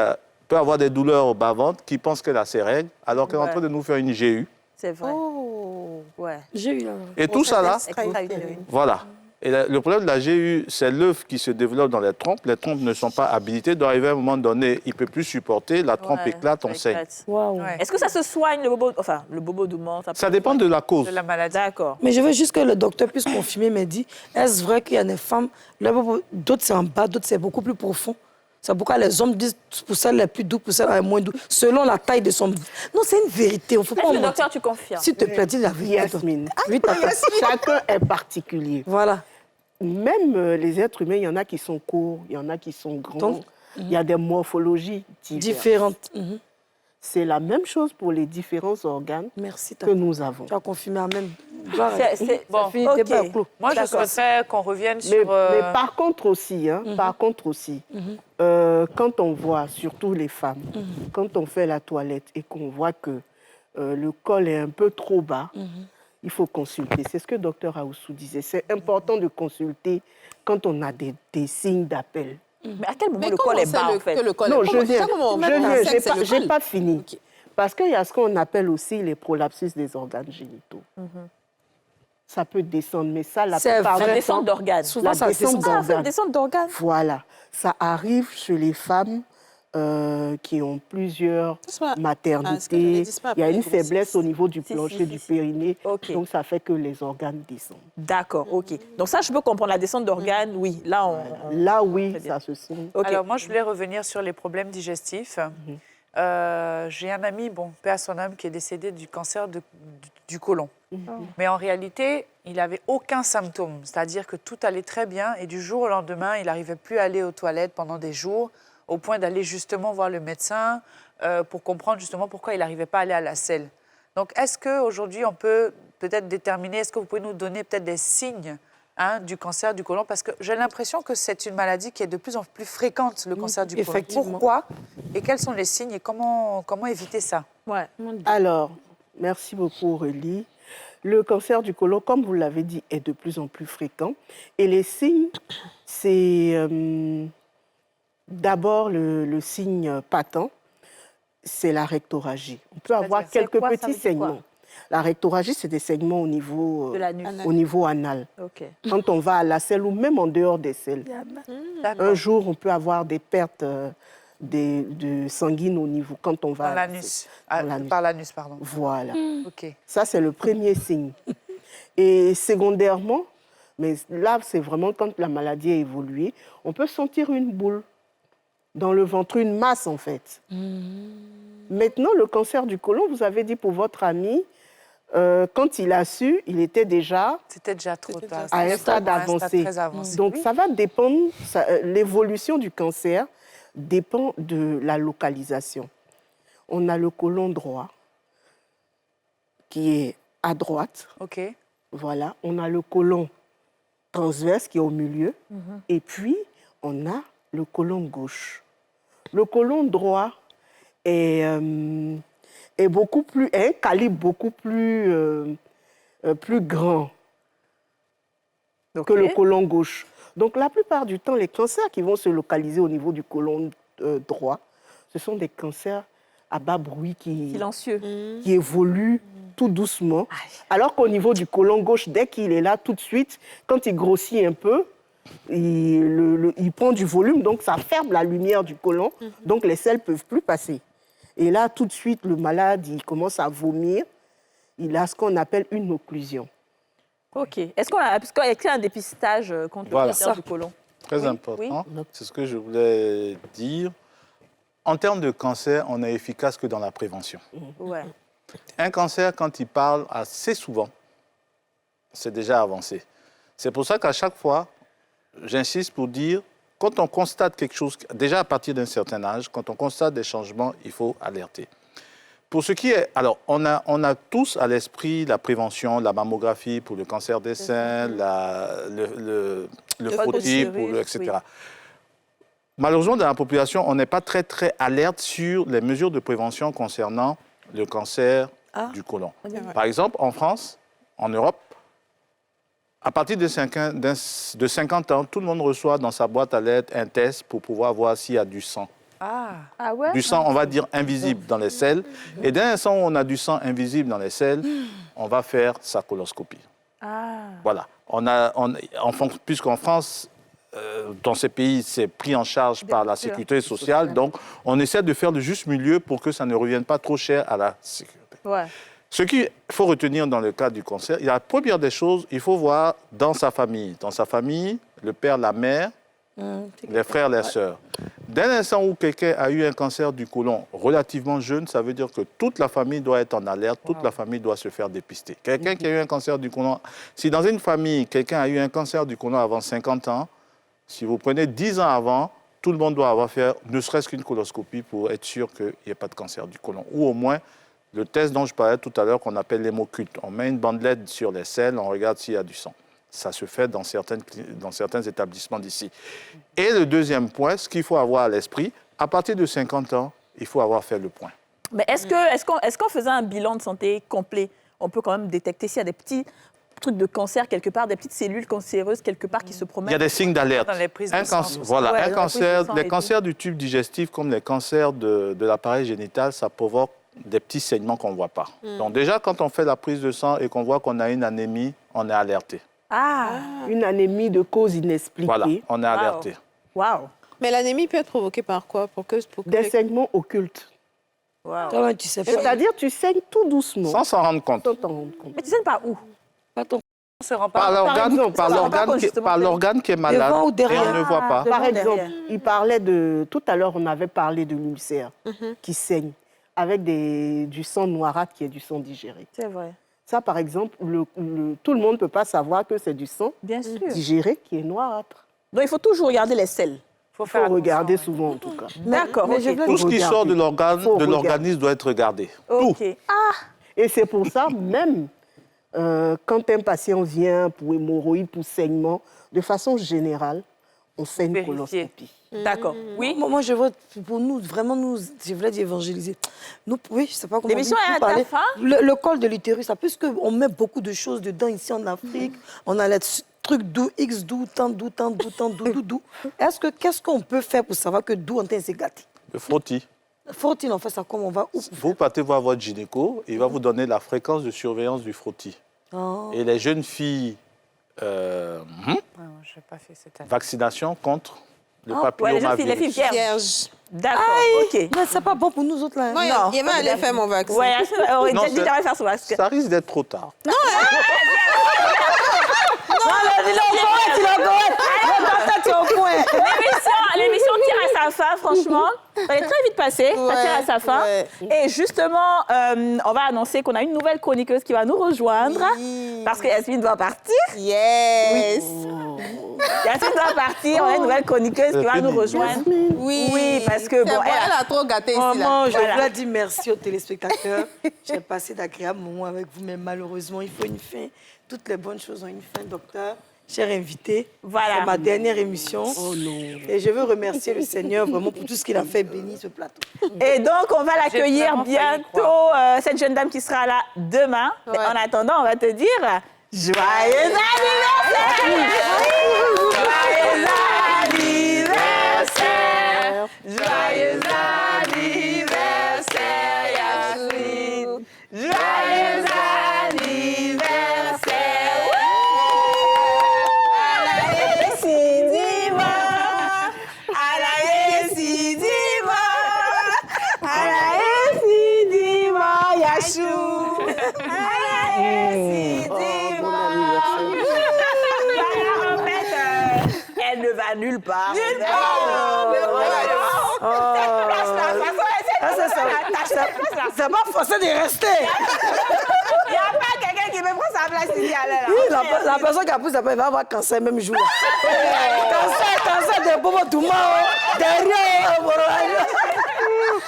F: peut avoir des douleurs au bas-ventre, qui pense qu'elle a ses règles, alors qu'elle est en train de nous faire une IGU.
A: C'est vrai.
E: Oh.
A: Ouais.
C: J'ai eu là.
F: Et tout ça là,
A: Extra-utérine.
F: voilà. Et le problème de la GU, c'est l'œuf qui se développe dans les trompes. Les trompes ne sont pas habilitées. Donc, arrivé à un moment donné, il ne peut plus supporter. La trompe
A: Ouais,
F: éclate,
A: ça
F: on saigne.
A: éclate.
C: Waouh.
D: Ouais.
A: Est-ce que ça se soigne, le bobo, enfin, le bobo doumant?
F: Ça dépend de la cause.
D: De la maladie.
A: D'accord.
C: Mais je veux juste que le docteur puisse confirmer, mais dit, est-ce vrai qu'il y a des femmes, d'autres c'est en bas, d'autres c'est beaucoup plus profond. C'est pourquoi les hommes disent pour celles les plus doux, pour celles les moins doux, selon la taille de son... Non, c'est une vérité, il ne faut pas
A: Est-ce que
C: en
A: le
C: mentir.
A: docteur, tu confirmes?
C: S'il te plaît, dis la vérité.
G: Yasmine,
C: Oui, papa.
G: chacun est particulier.
C: Voilà.
G: Même les êtres humains, il y en a qui sont courts, il y en a qui sont grands.
C: Donc,
G: il y a des morphologies diverses.
C: Différentes. Mhm.
G: C'est la même chose pour les différents organes
C: Merci,
G: que
C: tata.
G: nous avons.
C: Tu as confirmé, amen.
A: Bon,
C: fini,
A: ok.
C: débat clos.
D: Moi, je
A: D'accord.
D: souhaiterais qu'on revienne
G: Mais,
D: sur...
G: mais par contre aussi, quand on voit, surtout les femmes, quand on fait la toilette et qu'on voit que le col est un peu trop bas, il faut consulter. C'est ce que docteur Aoussou disait. C'est important de consulter quand on a des signes d'appel.
A: Mais à quel moment
E: Mais
A: le col
E: comment
A: est
E: c'est
A: bas, en fait?
E: que le col
G: Non,
E: est
G: je viens.
E: Comment on
G: Je viens.
E: sait que c'est le
G: J'ai
E: col?
G: pas fini. Parce qu'il y a ce qu'on appelle aussi les prolapsus des organes génitaux. Ça peut descendre, mais ça, la
C: C'est
G: plupart
C: vrai.
G: du
A: La
G: temps,
A: descente d'organes.
C: Souvent,
G: la
C: ça
G: descente
C: descend.
A: Ah, c'est une
G: d'organes.
A: descente d'organes.
G: Voilà. Ça arrive chez les femmes qui ont plusieurs
E: Ah, ce que j'allais
G: maternités.
E: dire, c'est pas
G: Il y a
E: après
G: une
E: les grossesses.
G: faiblesse au niveau du plancher du
A: si.
G: périnée.
A: Ok.
G: Donc, ça fait que les organes descendent.
A: D'accord, ok. Donc ça, je peux comprendre la descente d'organes, oui. Là, on...
G: Là, oui,
A: Très bien.
G: ça se sent.
A: Ok.
D: Alors, moi, je voulais revenir sur les problèmes digestifs. J'ai un ami, paix à son âme, qui est décédé du cancer du côlon. Mais en réalité, il n'avait aucun symptôme. C'est-à-dire que tout allait très bien et du jour au lendemain, il n'arrivait plus à aller aux toilettes pendant des jours, au point d'aller justement voir le médecin pour comprendre justement pourquoi il n'arrivait pas à aller à la selle. Donc, est-ce qu'aujourd'hui, on peut peut-être déterminer, est-ce que vous pouvez nous donner peut-être des signes du cancer du côlon? Parce que j'ai l'impression que c'est une maladie qui est de plus en plus fréquente, le cancer du côlon.
C: effectivement.
D: Pourquoi? Et quels sont les signes et comment éviter ça?
A: Ouais.
G: Alors, merci beaucoup, Aurélie. Le cancer du côlon, comme vous l'avez dit, est de plus en plus fréquent. Et les signes, c'est d'abord le signe patent, c'est la rectorragie. On peut avoir
A: C'est
G: quelques
A: quoi, ça
G: petits
A: veut dire quoi?
G: saignements. La rectorragie, c'est des saignements au niveau,
A: De l'anus.
G: au niveau anal.
A: Ok.
G: Quand on va à la selle ou même en dehors des selles.
D: D'accord.
G: Un jour, on peut avoir des pertes de sanguine au niveau, quand on va...
D: Dans
G: à la
D: l'anus.
G: selle.
D: Ah,
G: Dans l'anus.
D: par l'anus, pardon.
G: Voilà.
D: OK.
G: Ça, c'est le premier signe. Et secondairement, mais là, c'est vraiment quand la maladie a évolué, on peut sentir une boule dans le ventre, une masse en fait. Maintenant, le cancer du côlon, vous avez dit pour votre ami, quand il a su, il était déjà
D: C'était déjà trop
E: C'était
D: tard.
E: déjà-
G: à un
D: C'était
G: stade
D: vraiment
G: avancé.
D: très avancé.
G: Donc,
D: Oui.
G: ça va dépendre, l'évolution du cancer dépend de la localisation. On a le côlon droit, qui est à droite.
D: OK.
G: Voilà, on a le côlon transverse qui est au milieu. Et puis, on a le côlon gauche. Le côlon droit est beaucoup plus, un calibre beaucoup plus, plus grand que le côlon gauche. Donc, la plupart du temps, les cancers qui vont se localiser au niveau du côlon droit, ce sont des cancers à bas bruit
A: Silencieux.
G: qui évoluent tout doucement. Alors qu'au niveau du côlon gauche, dès qu'il est là, tout de suite, quand il grossit un peu, il prend du volume, donc ça ferme la lumière du côlon, donc les selles ne peuvent plus passer. Et là, tout de suite, le malade, il commence à vomir. Il a ce qu'on appelle une occlusion.
A: OK. Est-ce qu'il y a un dépistage contre le cancer du côlon?
F: Très important. C'est ce que je voulais dire. En termes de cancer, on n'est efficace que dans la prévention.
A: Ouais.
F: Un cancer, quand il parle assez souvent, c'est déjà avancé. C'est pour ça qu'à chaque fois, j'insiste pour dire, quand on constate quelque chose, déjà à partir d'un certain âge, quand on constate des changements, il faut alerter. Pour ce qui est... Alors, on a tous à l'esprit la prévention, la mammographie pour le cancer des seins, le frottis, etc. Oui. Malheureusement, dans la population, on n'est pas très alerte sur les mesures de prévention concernant le cancer du côlon. Par exemple, en France, en Europe, à partir de 50 ans, tout le monde reçoit dans sa boîte à lettres un test pour pouvoir voir s'il y a du sang. Du sang, on va dire, invisible dans les selles. Et dès l'instant où on a du sang invisible dans les selles, on va faire sa coloscopie. Voilà. Puisqu'en France, dans ces pays, c'est pris en charge par la sécurité sociale. Donc, on essaie de faire le juste milieu pour que ça ne revienne pas trop cher à la sécurité. Ce qu'il faut retenir dans le cas du cancer, la première des choses, il faut voir dans sa famille. Dans sa famille, le père, la mère, les frères, les sœurs. Dès l'instant où quelqu'un a eu un cancer du côlon relativement jeune, ça veut dire que toute la famille doit être en alerte, toute la famille doit se faire dépister. Quelqu'un qui a eu un cancer du côlon, si dans une famille, quelqu'un a eu un cancer du côlon avant 50 ans, si vous prenez 10 ans avant, tout le monde doit avoir fait ne serait-ce qu'une coloscopie pour être sûr qu'il n'y ait pas de cancer du côlon. Ou au moins, le test dont je parlais tout à l'heure, qu'on appelle l'hémoculte. On met une bandelette sur les selles, on regarde s'il y a du sang. Ça se fait dans certains établissements d'ici. Et le deuxième point, ce qu'il faut avoir à l'esprit, à partir de 50 ans, il faut avoir fait le point.
A: Mais est-ce qu'en faisant un bilan de santé complet, on peut quand même détecter s'il y a des petits trucs de cancer quelque part, des petites cellules cancéreuses quelque part qui se promènent?
F: Il y a des signes d'alerte.
D: Dans les prises de sang.
F: Voilà, les cancers du tube digestif, comme les cancers de l'appareil génital, ça provoque des petits saignements qu'on ne voit pas. Donc déjà, quand on fait la prise de sang et qu'on voit qu'on a une anémie, on est alerté.
G: Une anémie de cause inexpliquée.
F: Voilà, on est alerté.
E: Mais l'anémie peut être provoquée par quoi?
G: Des saignements occultes.
C: Tu sais pas.
G: C'est-à-dire, tu saignes tout doucement.
F: Sans s'en rendre compte.
A: Mais tu saignes par où?
D: On se rend pas
F: Par l'organe qui est malade
C: Devant ou
F: et
C: derrière?
F: on ne voit pas.
G: Par exemple, il parlait de... Tout à l'heure, on avait parlé de l'ulcère qui saigne avec du sang noirâtre qui est du sang digéré.
A: C'est vrai.
G: Ça, par exemple, tout le monde ne peut pas savoir que c'est du sang digéré qui est noirâtre.
A: Donc, il faut toujours regarder les selles.
G: Il faut regarder souvent, en tout cas.
A: D'accord.
F: Tout ce qui sort de l'organisme doit être regardé. Tout.
G: Et c'est pour ça, même quand un patient vient pour hémorroïde, pour saignement, de façon générale, on fait une coloscopie.
A: D'accord. Oui.
C: Moi, je veux, pour nous, vraiment, je voulais dire évangéliser. Nous, oui, je ne sais pas comment
A: l'émission est à ta fin.
C: Le col de l'utérus, puisqu'on met beaucoup de choses dedans ici en Afrique, on a les trucs doux, X doux, tant doux. Qu'est-ce qu'on peut faire pour savoir que doux, on s'est gâté?
F: Le frottis.
C: Le frottis, on fait ça comme on va où?
F: Vous partez voir votre gynéco, il va vous donner la fréquence de surveillance du frottis. Et les jeunes filles,
D: j'ai pas fait cette année.
F: vaccination contre le papillomavirus.
A: Les filles vierges. D'accord, OK.
C: Mais c'est pas bon pour nous autres, là.
E: Moi, il va aller faire mon vaccin.
A: Ouais, on aurait dit d'aller faire son vaccin.
F: Ça risque d'être trop tard.
A: Non, tu es au point. L'émission tire à sa fin, franchement. Ça est très vite passé, ça tire à sa fin. Et justement, on va annoncer qu'on a une nouvelle chroniqueuse qui va nous rejoindre. Parce que Yasmine doit partir.
E: Yes.
A: Yasmine doit partir, on a une nouvelle chroniqueuse qui va nous rejoindre.
E: Oui.
A: Oui, parce que bon,
E: elle a trop gâté ici.
C: Maman,
E: Là.
C: je voulais dire merci aux téléspectateurs. J'ai passé d'agréables moments avec vous, mais malheureusement, il faut une fin. Toutes les bonnes choses ont une fin, docteur. Cher invité,
A: Voilà.
C: c'est ma dernière émission. Et je veux remercier le Seigneur vraiment pour tout ce qu'il a fait bénir ce plateau.
A: Et donc, on va l'accueillir
D: vraiment failli
A: bientôt, cette jeune dame qui sera là demain. Mais en attendant, on va te dire joyeux anniversaire! Joyeux anniversaire! Joyeux anniversaire, Yasmine! Joyeux anniversaire! Elle ne va nulle part.
C: C'est pas forcé de rester.
A: Il n'y a pas quelqu'un qui me prend sa place ici.
C: Oui, la personne qui a pris sa place va avoir cancer même jour. Cancer de bobo tout derrière.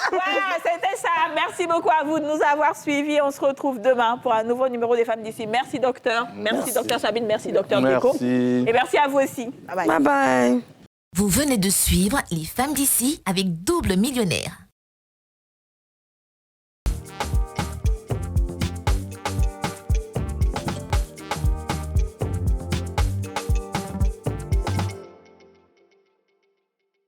A: Voilà, c'était ça. Merci beaucoup à vous de nous avoir suivis. On se retrouve demain pour un nouveau numéro des femmes d'ici. Merci, docteur. Merci, docteur Sabine. Merci, docteur Déco.
F: Merci.
A: Et merci à vous aussi. Bye bye.
C: Bye bye.
B: Vous venez de suivre Les femmes d'ici avec Double Millionnaire.